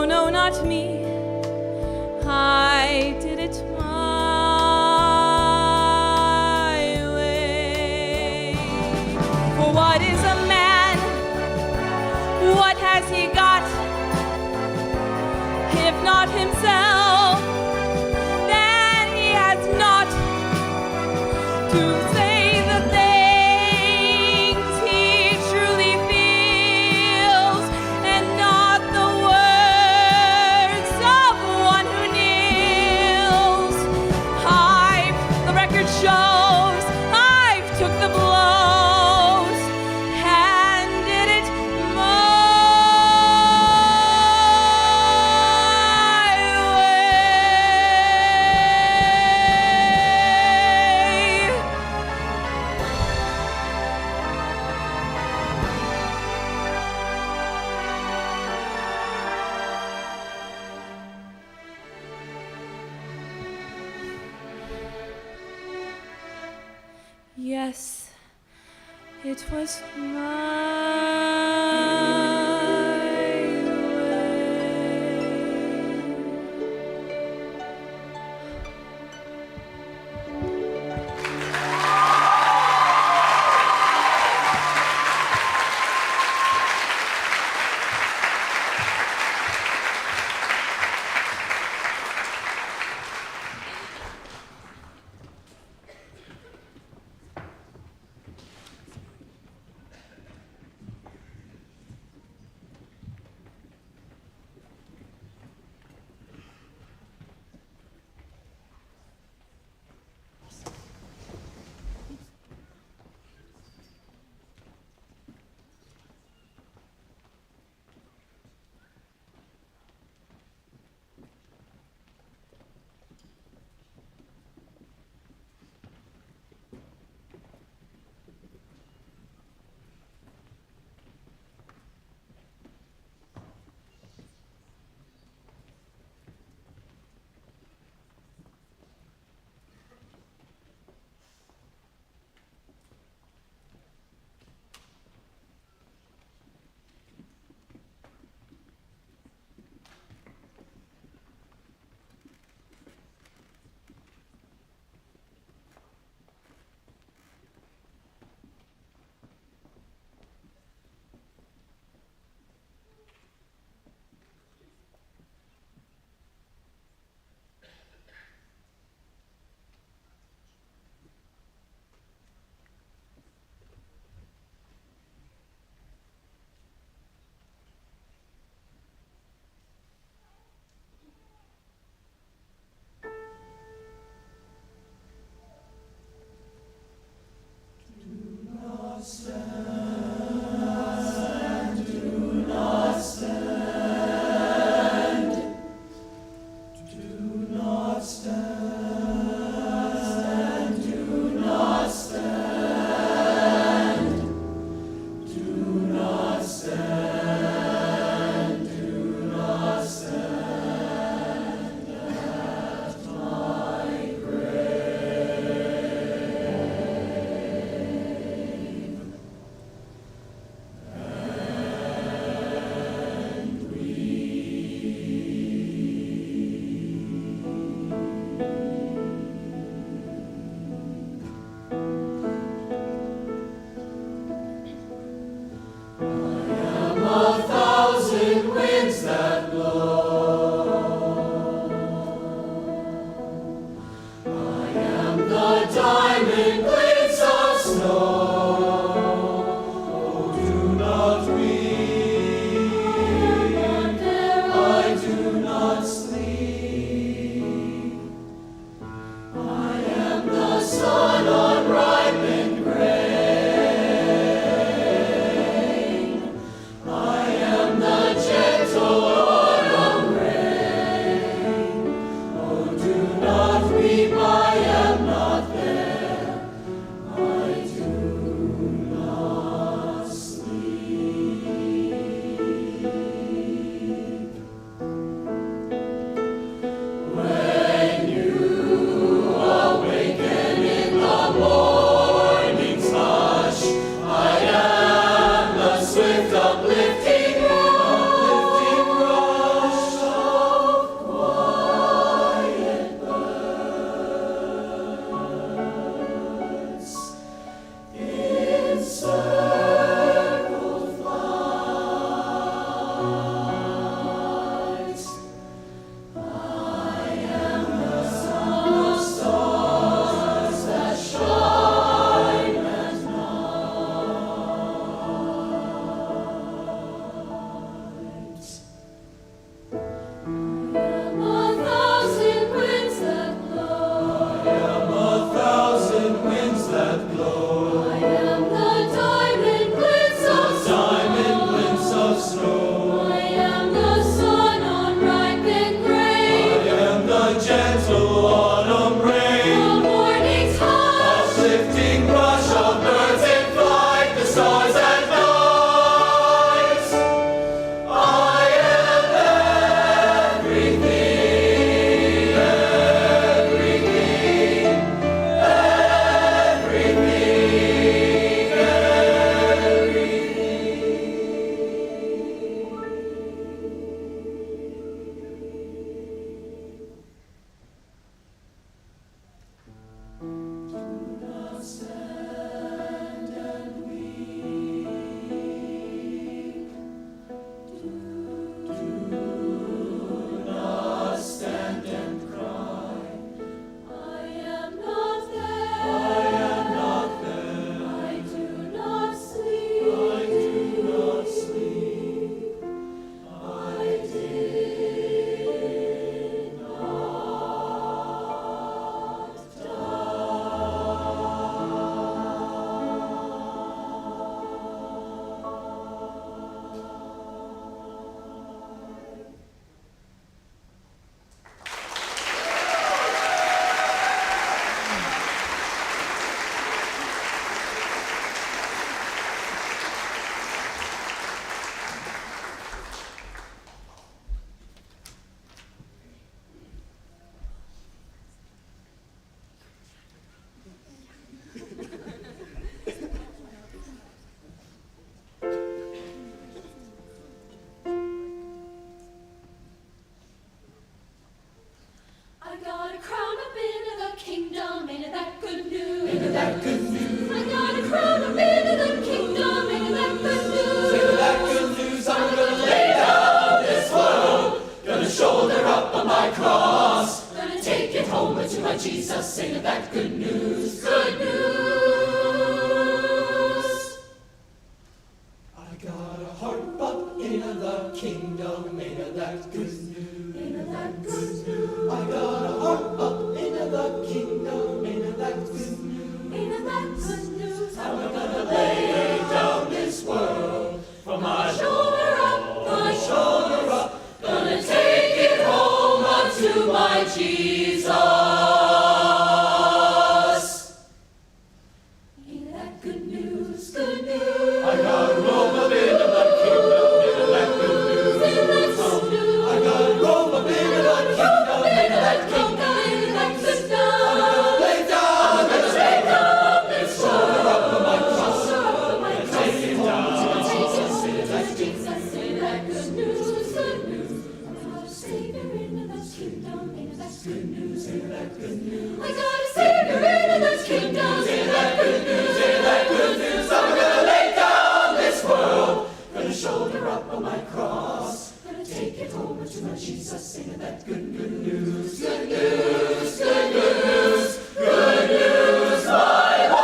no, not me. I did it my way. For what is a man? What has he got? If not himself, then he has not to 'twas my way. Uplifting Jesus, singing that good news, good news. I got a harp up in the kingdom, made of that good news, made of that good news. I got a harp up in the kingdom, made of that good news, made of that good news. How I'm gonna lay down this world from my shoulder up, my shoulder up. Gonna take it home unto my Jesus. Ain't that good news, good news? I got a robe of in the kingdom, ain't that good news? Ain't that good news? I got a robe of in the kingdom, ain't that kingdom, ain't that good news? I'm gonna lay down this shoulder up on my cross, and take it down. Ain't that Jesus, ain't that good news, good news? Savior in the kingdom, ain't that good news, ain't that good news? I got a Savior in the kingdom, ain't that good news, ain't that good news? I'm gonna lay down this world, gonna shoulder up on my cross, gonna take it home to my Jesus, ain't that good news, good news, good news, good news, my Lord.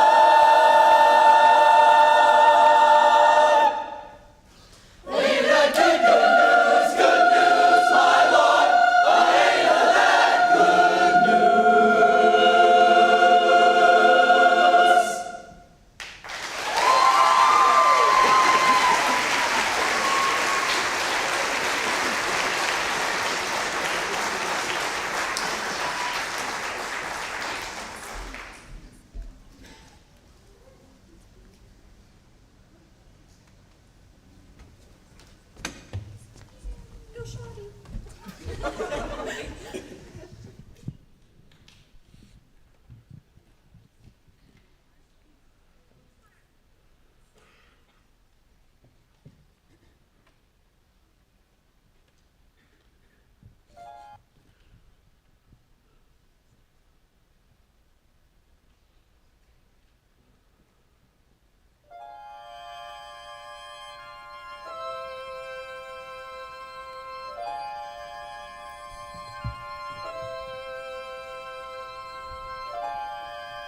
Ain't that good news, good news, my Lord. Ain't that good news.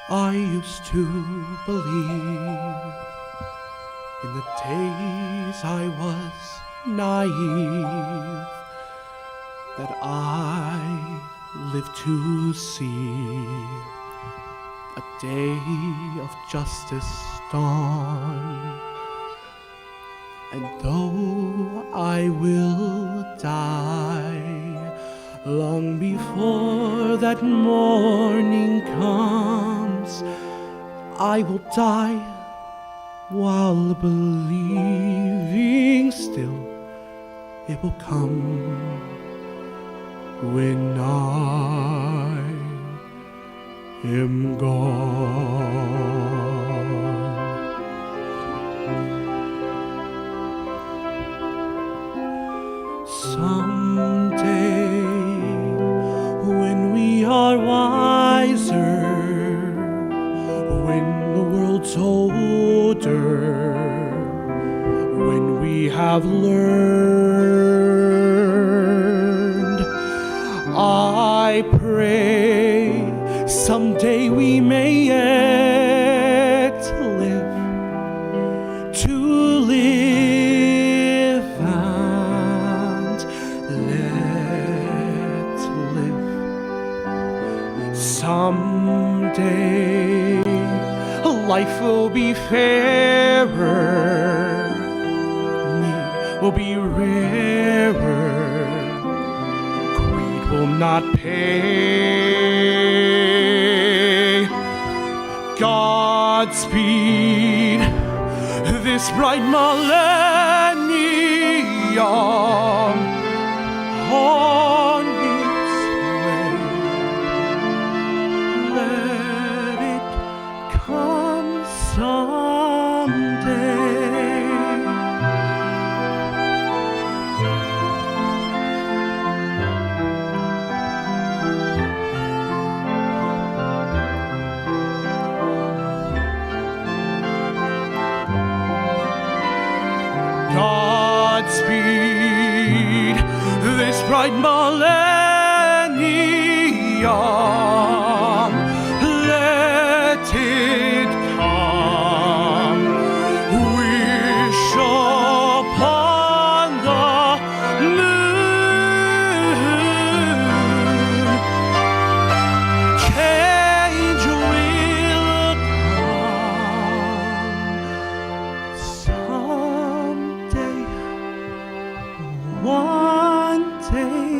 I used to believe in the days I was naive that I lived to see a day of justice dawn. And though I will die long before that morning comes, I will die while believing still it will come when I am gone. Someday, when we are wiser, when the world's older, when we have learned, I pray someday we may yet live to live and let live. Someday life will be fairer, need will be rarer, greed will not pay. Godspeed this bright millennium on its way. Let it come someday. Godspeed this bright millennium one day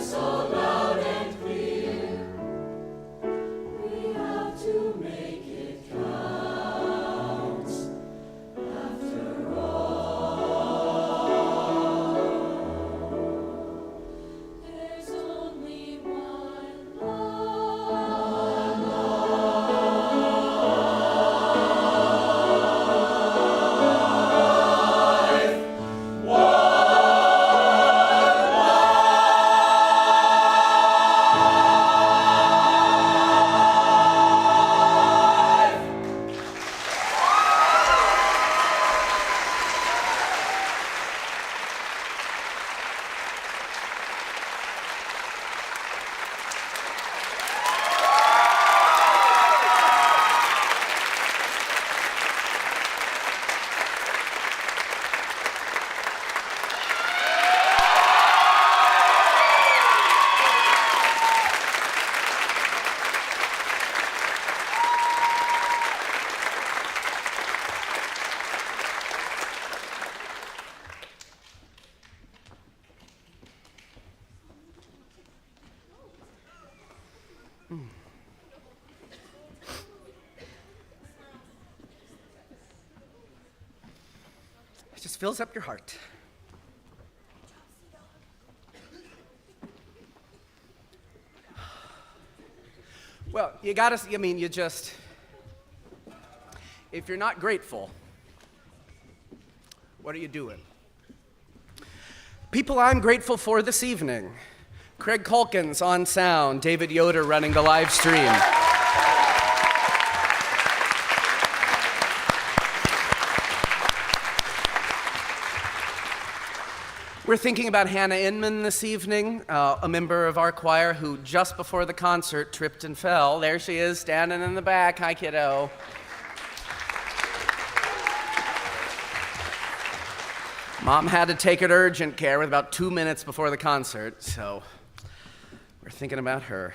so It just fills up your heart. Well, you gotta, if you're not grateful, what are you doing? People I'm grateful for this evening: Craig Culkins on sound, David Yoder running the live stream. We're thinking about Hannah Inman this evening, a member of our choir who just before the concert tripped and fell. There she is, standing in the back. Hi, kiddo. Mom had to take her to urgent care with about 2 minutes before the concert, so we're thinking about her.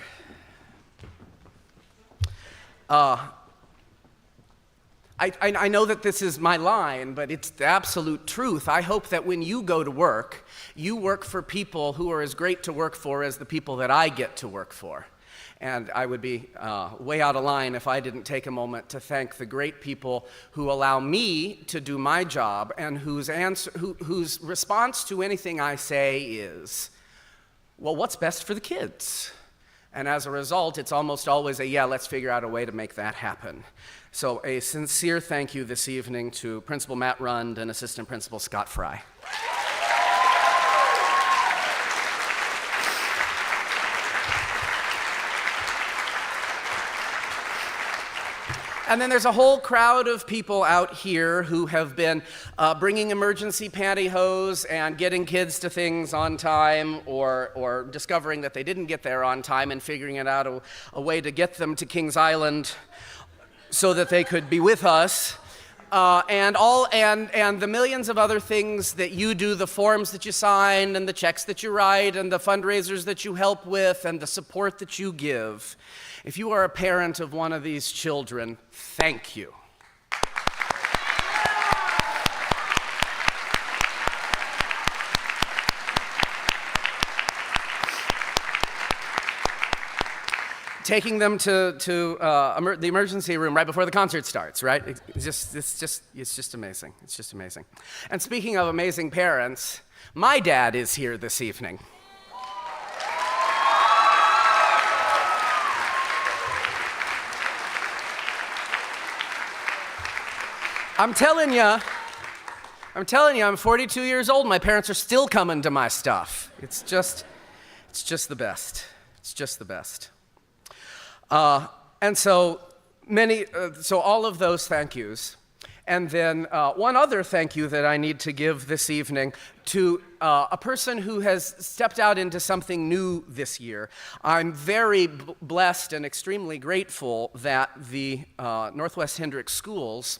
I know that this is my line, but it's the absolute truth. I hope that when you go to work, you work for people who are as great to work for as the people that I get to work for. And I would be way out of line if I didn't take a moment to thank the great people who allow me to do my job and whose response to anything I say is, well, what's best for the kids? And as a result, it's almost always yeah, let's figure out a way to make that happen. So a sincere thank you this evening to Principal Matt Rund and Assistant Principal Scott Fry. And then there's a whole crowd of people out here who have been bringing emergency pantyhose and getting kids to things on time, or discovering that they didn't get there on time and figuring out a way to get them to Kings Island so that they could be with us. And the millions of other things that you do, the forms that you sign and the checks that you write and the fundraisers that you help with and the support that you give. If you are a parent of one of these children, thank you. Taking them to the emergency room right before the concert starts, right? It's just amazing. It's just amazing. And speaking of amazing parents, my dad is here this evening. I'm telling you, I'm 42 years old. My parents are still coming to my stuff. It's just the best. It's just the best. And so all of those thank yous. And then one other thank you that I need to give this evening to a person who has stepped out into something new this year. I'm very blessed and extremely grateful that the Northwest Hendricks Schools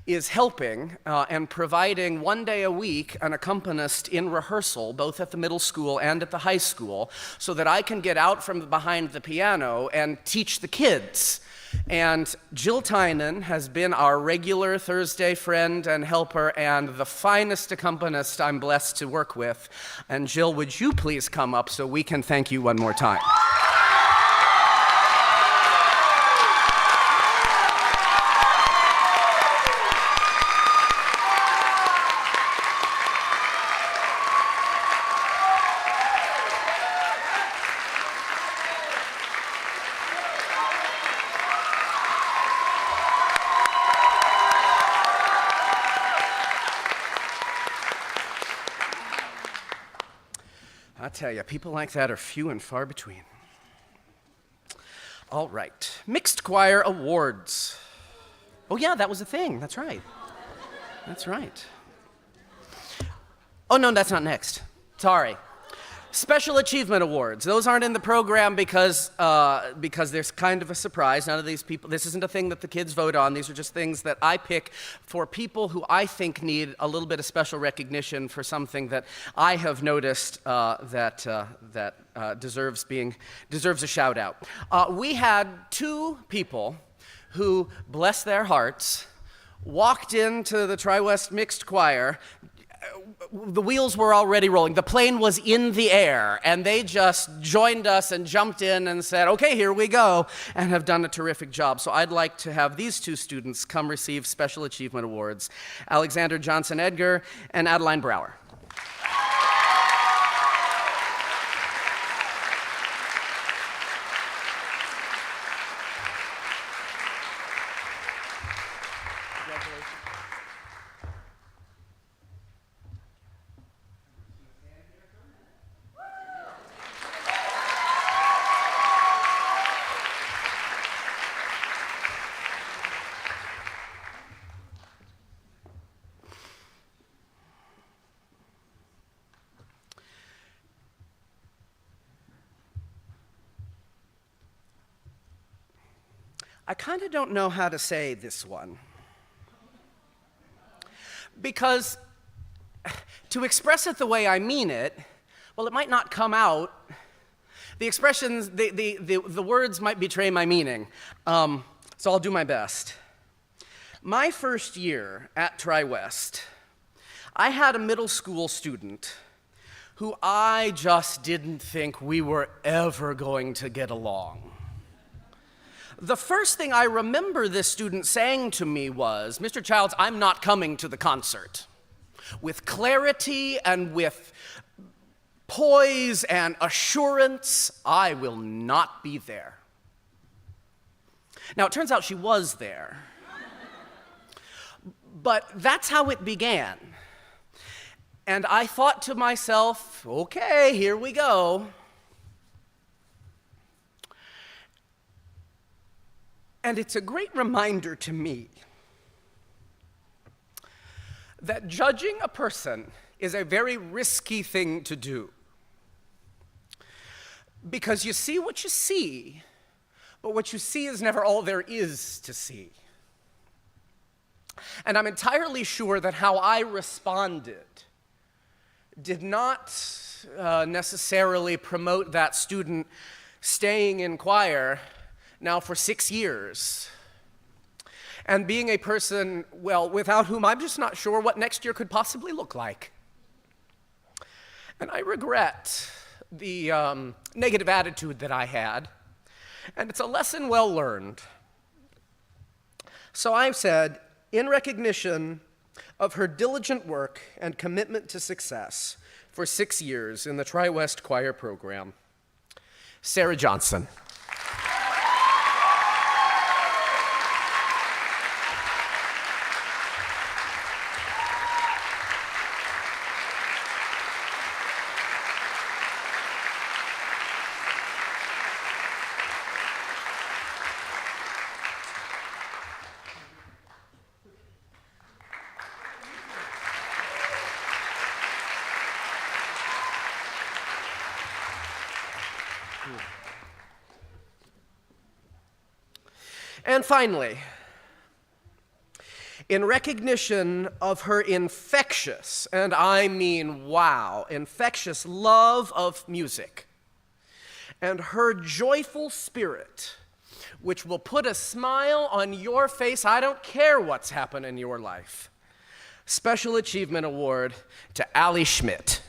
is helping and providing 1 day a week an accompanist in rehearsal, both at the middle school and at the high school, so that I can get out from behind the piano and teach the kids. And Jill Tynan has been our regular Thursday friend and helper and the finest accompanist I'm blessed to work with. And Jill, would you please come up so we can thank you one more time? I tell you, people like that are few and far between. All right, Mixed Choir Awards. Oh yeah, that was a thing, that's right. That's right. Oh no, that's not next. Sorry. Special Achievement Awards. Those aren't in the program because there's kind of a surprise. None of these people, this isn't a thing that the kids vote on. These are just things that I pick for people who I think need a little bit of special recognition for something that I have noticed that deserves a shout out. We had two people who, bless their hearts, walked into the Tri-West Mixed Choir the wheels were already rolling. The plane was in the air, and they just joined us and jumped in and said, okay, here we go, and have done a terrific job. So I'd like to have these two students come receive Special Achievement Awards, Alexander Johnson Edgar and Adeline Brower. I kind of don't know how to say this one. Because to express it the way I mean it, well, it might not come out. The expressions, the words might betray my meaning. So I'll do my best. My first year at Tri-West, I had a middle school student who I just didn't think we were ever going to get along. The first thing I remember this student saying to me was, Mr. Childs, I'm not coming to the concert. With clarity and with poise and assurance, I will not be there. Now, it turns out she was there. But that's how it began. And I thought to myself, okay, here we go. And it's a great reminder to me that judging a person is a very risky thing to do. Because you see what you see, but what you see is never all there is to see. And I'm entirely sure that how I responded did not necessarily promote that student staying in choir now for 6 years, and being a person, well, without whom I'm just not sure what next year could possibly look like. And I regret the negative attitude that I had, and it's a lesson well learned. So I've said, in recognition of her diligent work and commitment to success for 6 years in the Tri-West Choir program, Sarah Johnson. And finally, in recognition of her infectious, and I mean wow, infectious love of music, and her joyful spirit, which will put a smile on your face, I don't care what's happened in your life. Special Achievement Award to Allie Schmidt.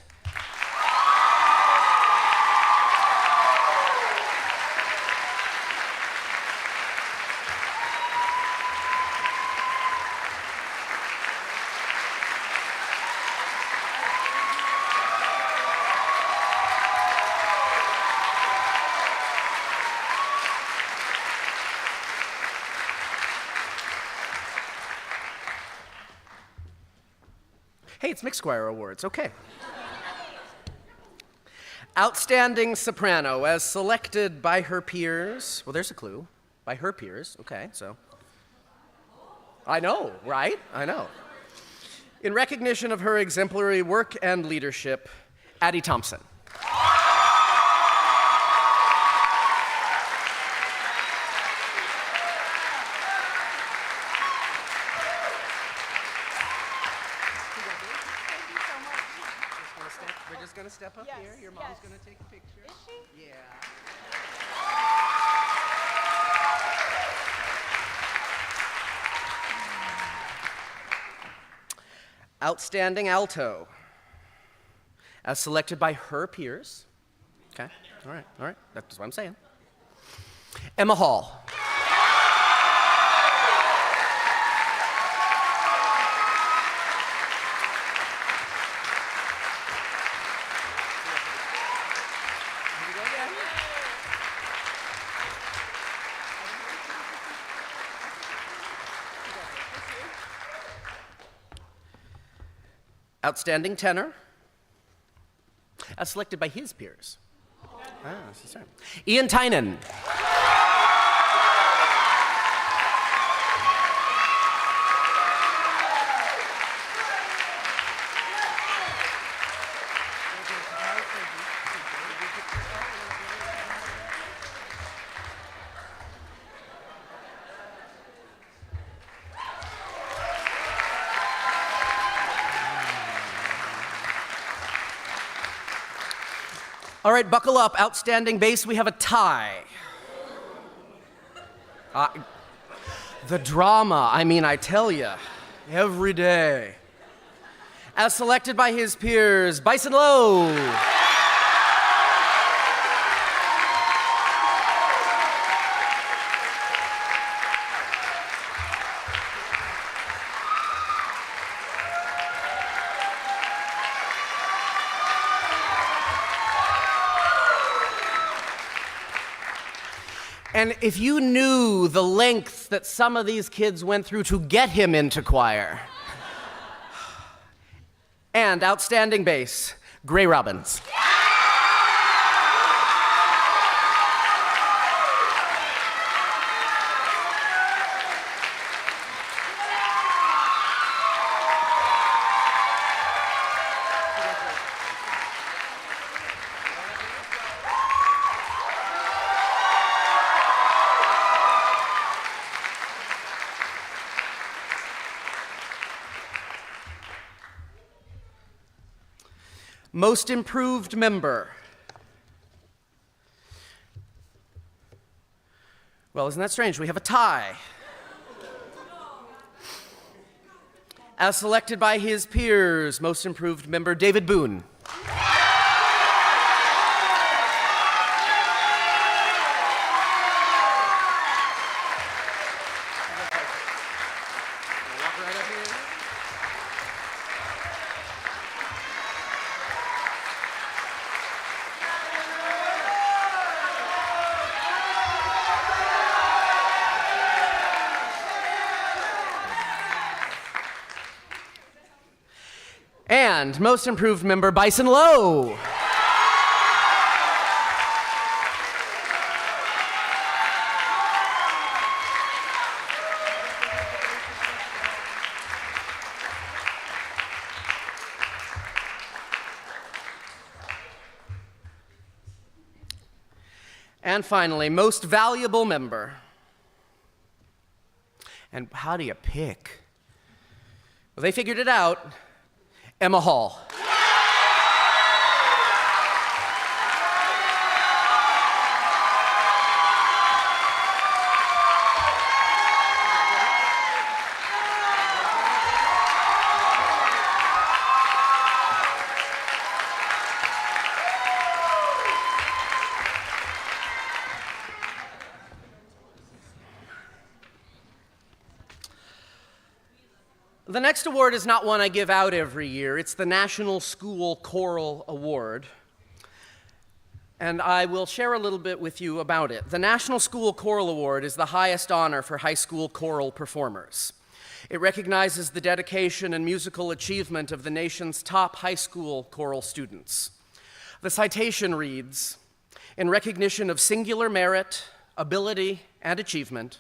Hey, it's Mixed Choir Awards, okay. Outstanding soprano, as selected by her peers. Well, there's a clue. By her peers, okay, so. I know, right? I know. In recognition of her exemplary work and leadership, Addie Thompson. We're just gonna step up here. Your mom's gonna take a picture. Is she? Yeah. Outstanding alto, as selected by her peers. Okay, all right, that's what I'm saying. Emma Hall. Outstanding tenor, as selected by his peers. That's right. Ian Tynan. All right, buckle up. Outstanding bass, we have a tie. The drama, I mean, I tell you, every day. As selected by his peers, Bison Lowe. And if you knew the lengths that some of these kids went through to get him into choir. And outstanding bass, Gray Robbins. Most improved member. Well, isn't that strange? We have a tie. As selected by his peers, most improved member, David Boone. And most improved member, Bison Lowe. And finally, most valuable member. And how do you pick? Well, they figured it out. Emma Hall. The next award is not one I give out every year. It's the National School Choral Award. And I will share a little bit with you about it. The National School Choral Award is the highest honor for high school choral performers. It recognizes the dedication and musical achievement of the nation's top high school choral students. The citation reads, "In recognition of singular merit, ability, and achievement,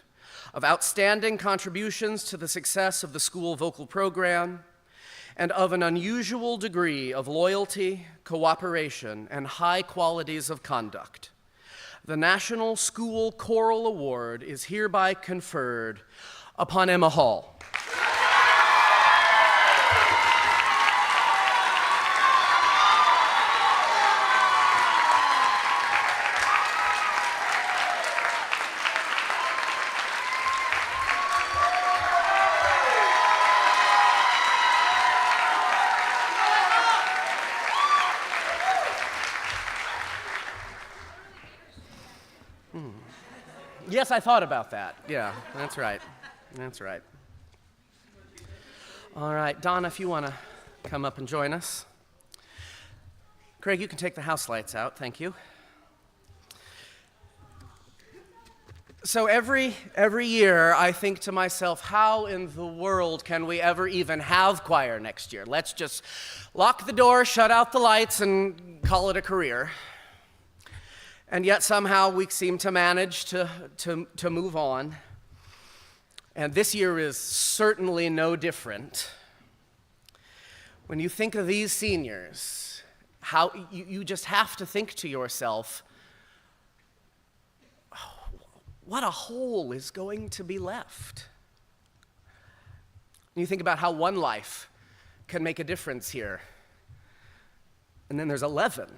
of outstanding contributions to the success of the school vocal program, and of an unusual degree of loyalty, cooperation, and high qualities of conduct, the National School Choral Award is hereby conferred upon Emma Hall." Yes, I thought about that. Yeah, that's right. That's right. All right, Donna, if you want to come up and join us. Craig, you can take the house lights out. Thank you. So every year I think to myself, how in the world can we ever even have choir next year? Let's just lock the door, shut out the lights, and call it a career. And yet somehow we seem to manage to move on. And this year is certainly no different. When you think of these seniors, how you just have to think to yourself, what a hole is going to be left. And you think about how one life can make a difference here. And then there's 11.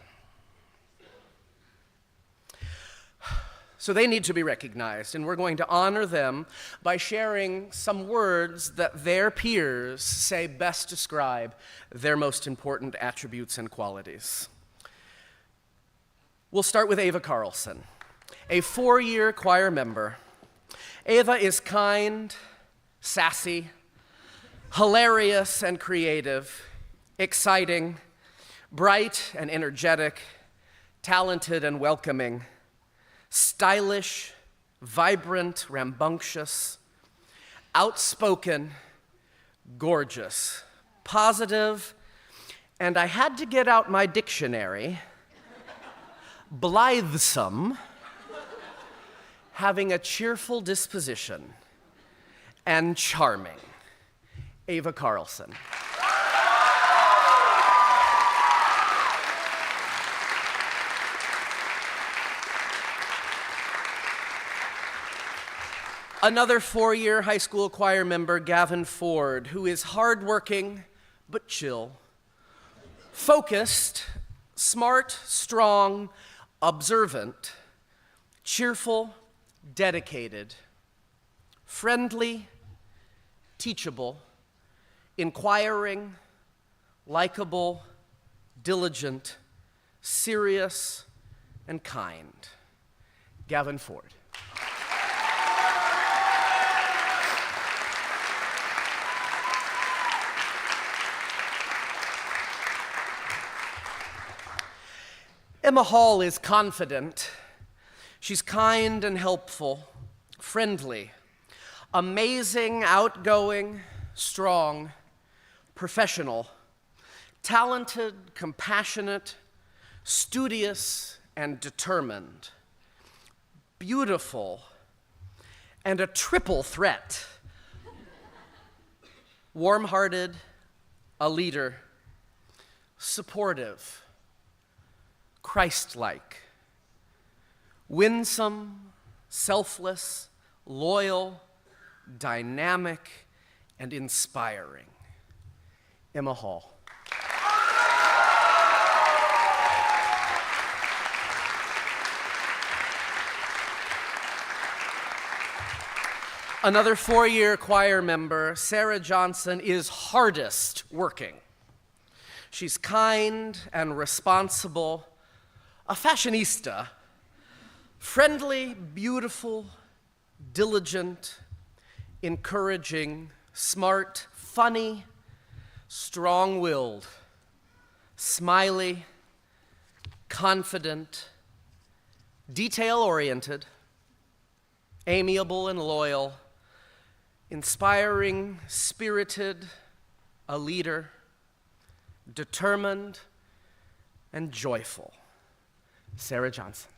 So they need to be recognized, and we're going to honor them by sharing some words that their peers say best describe their most important attributes and qualities. We'll start with Ava Carlson, a 4-year choir member. Ava is kind, sassy, hilarious and creative, exciting, bright and energetic, talented and welcoming, stylish, vibrant, rambunctious, outspoken, gorgeous, positive, and I had to get out my dictionary, blithesome, having a cheerful disposition, and charming. Ava Carlson. Another 4-year high school choir member, Gavin Ford, who is hardworking but chill, focused, smart, strong, observant, cheerful, dedicated, friendly, teachable, inquiring, likable, diligent, serious, and kind. Gavin Ford. Emma Hall is confident. She's kind and helpful, friendly, amazing, outgoing, strong, professional, talented, compassionate, studious, and determined, beautiful, and a triple threat. Warm-hearted, a leader, supportive, Christ-like, winsome, selfless, loyal, dynamic, and inspiring. Emma Hall. Another 4-year choir member, Sarah Johnson, is hardest working. She's kind and responsible, a fashionista, friendly, beautiful, diligent, encouraging, smart, funny, strong-willed, smiley, confident, detail-oriented, amiable and loyal, inspiring, spirited, a leader, determined, and joyful. Sarah Johnson.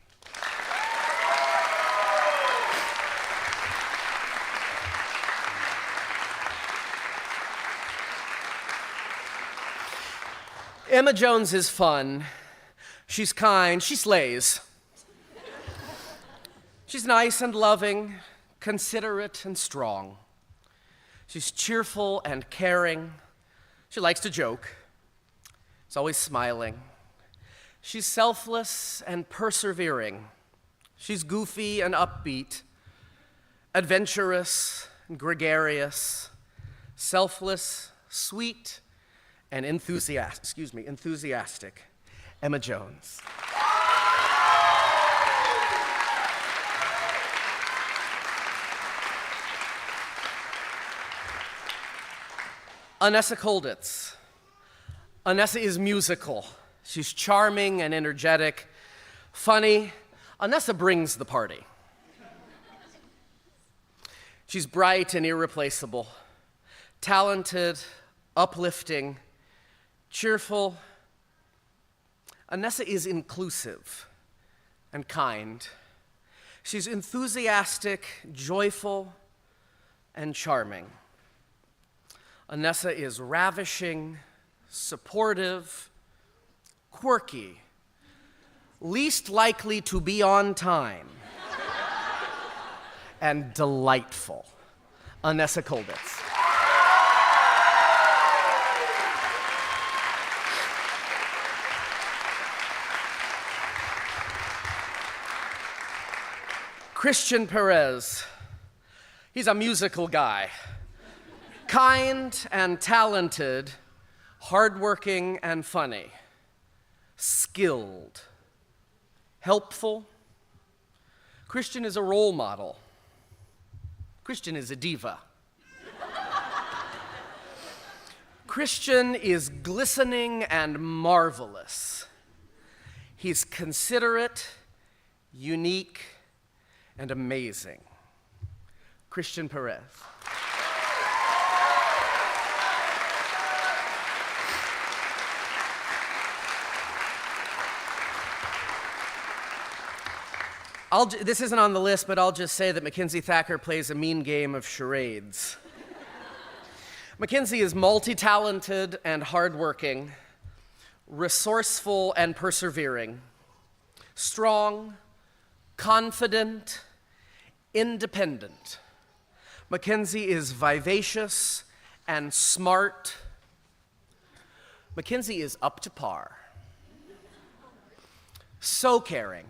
Emma Jones is fun. She's kind. She slays. She's nice and loving, considerate and strong. She's cheerful and caring. She likes to joke. She's always smiling. She's selfless and persevering. She's goofy and upbeat, adventurous and gregarious, selfless, sweet, and enthusiastic. Emma Jones. Anessa Kolditz. Anessa is musical. She's charming and energetic, funny. Anessa brings the party. She's bright and irreplaceable, talented, uplifting, cheerful. Anessa is inclusive and kind. She's enthusiastic, joyful, and charming. Anessa is ravishing, supportive, quirky, least likely to be on time, and delightful. Anessa Kolditz. Christian Perez. He's a musical guy. Kind and talented, hardworking and funny, skilled, helpful. Christian is a role model. Christian is a diva. Christian is glistening and marvelous. He's considerate, unique, and amazing. Christian Perez. This isn't on the list, but I'll just say that Mackenzie Thacker plays a mean game of charades. Mackenzie is multi-talented and hardworking, resourceful and persevering, strong, confident, independent. Mackenzie is vivacious and smart. Mackenzie is up to par. So caring,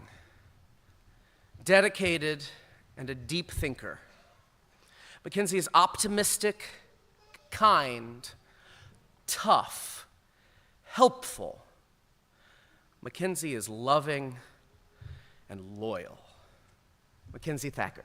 dedicated, and a deep thinker. Mackenzie is optimistic, kind, tough, helpful. Mackenzie is loving and loyal. Mackenzie Thacker.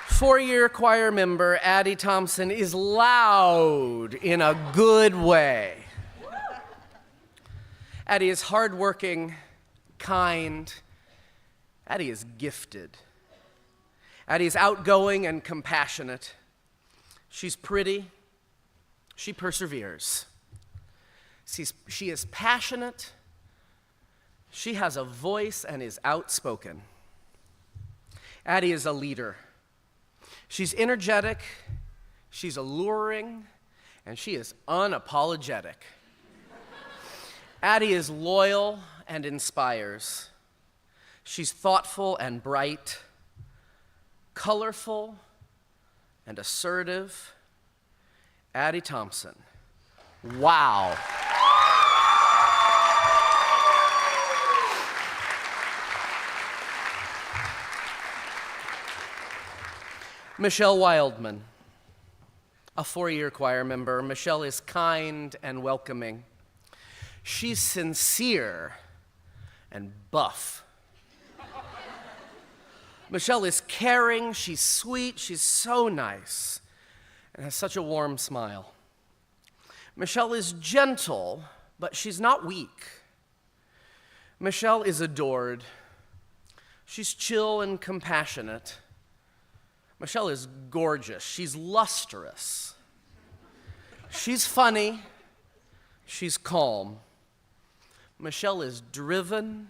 Four-year choir member Addie Thompson is loud in a good way. Addie is hardworking, kind. Addie is gifted. Addie is outgoing and compassionate. She's pretty. She perseveres. She is passionate. She has a voice and is outspoken. Addie is a leader. She's energetic, she's alluring, and she is unapologetic. Addie is loyal and inspires. She's thoughtful and bright, colorful and assertive. Addie Thompson. Wow. Michelle Wildman, a four-year choir member. Michelle is kind and welcoming. She's sincere and buff. Michelle is caring, she's sweet, she's so nice, and has such a warm smile. Michelle is gentle, but she's not weak. Michelle is adored. She's chill and compassionate. Michelle is gorgeous. She's lustrous. She's funny. She's calm. Michelle is driven,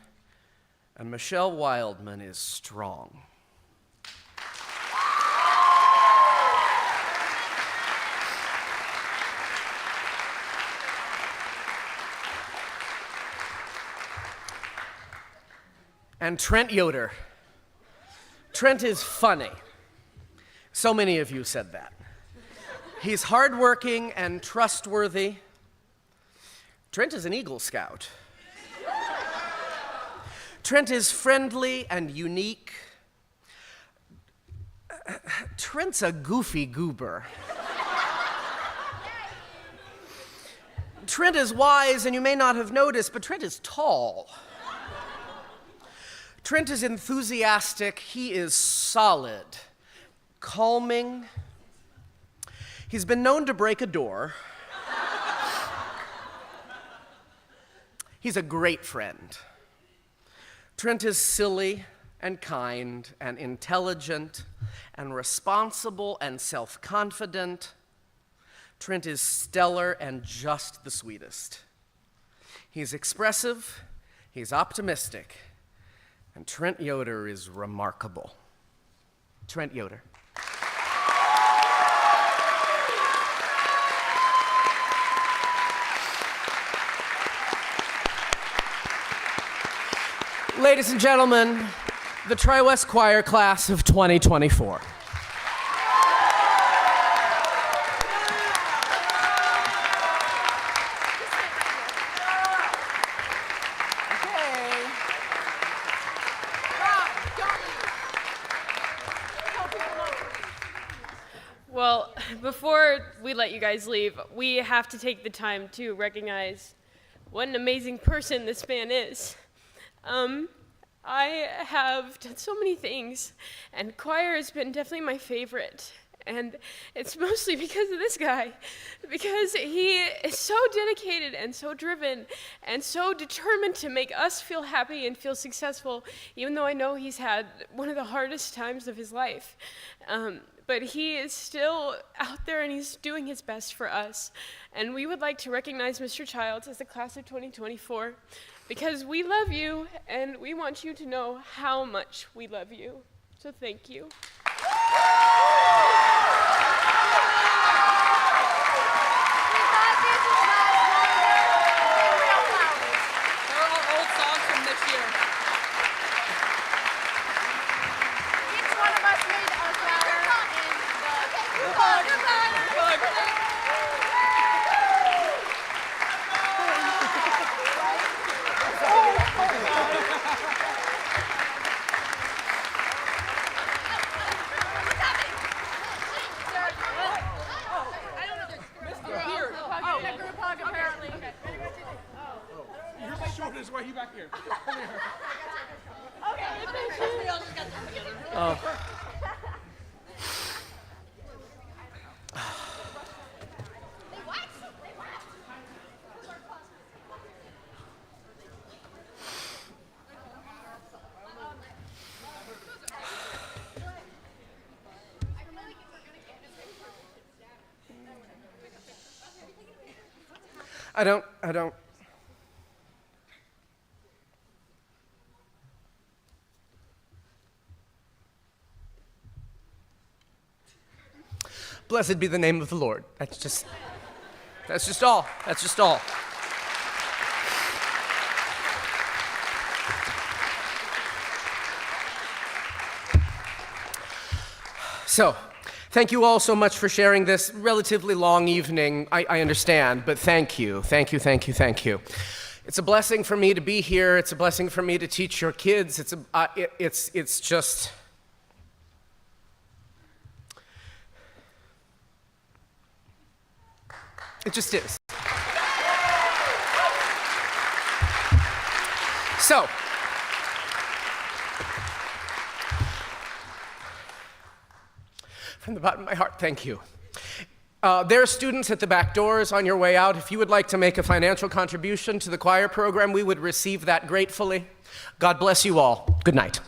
and Michelle Wildman is strong. And Trent Yoder. Trent is funny. So many of you said that. He's hardworking and trustworthy. Trent is an Eagle Scout. Trent is friendly and unique. Trent's a goofy goober. Trent is wise, and you may not have noticed, but Trent is tall. Trent is enthusiastic, he is solid, calming. He's been known to break a door. He's a great friend. Trent is silly and kind and intelligent and responsible and self-confident. Trent is stellar and just the sweetest. He's expressive, he's optimistic, and Trent Yoder is remarkable. Trent Yoder. Ladies and gentlemen, the Tri-West Choir class of 2024. Well, before we let you guys leave, we have to take the time to recognize what an amazing person this man is. I have done so many things, and choir has been definitely my favorite. And it's mostly because of this guy, because he is so dedicated and so driven and so determined to make us feel happy and feel successful, even though I know he's had one of the hardest times of his life. But he is still out there and he's doing his best for us. And we would like to recognize Mr. Childs as the class of 2024 because we love you and we want you to know how much we love you. So thank you. I don't. Blessed be the name of the Lord. That's just all. That's just all. So, thank you all so much for sharing this relatively long evening. I understand, but thank you. Thank you. It's a blessing for me to be here. It's a blessing for me to teach your kids. It just is. So, from the bottom of my heart, thank you. There are students at the back doors on your way out. If you would like to make a financial contribution to the choir program, we would receive that gratefully. God bless you all. Good night.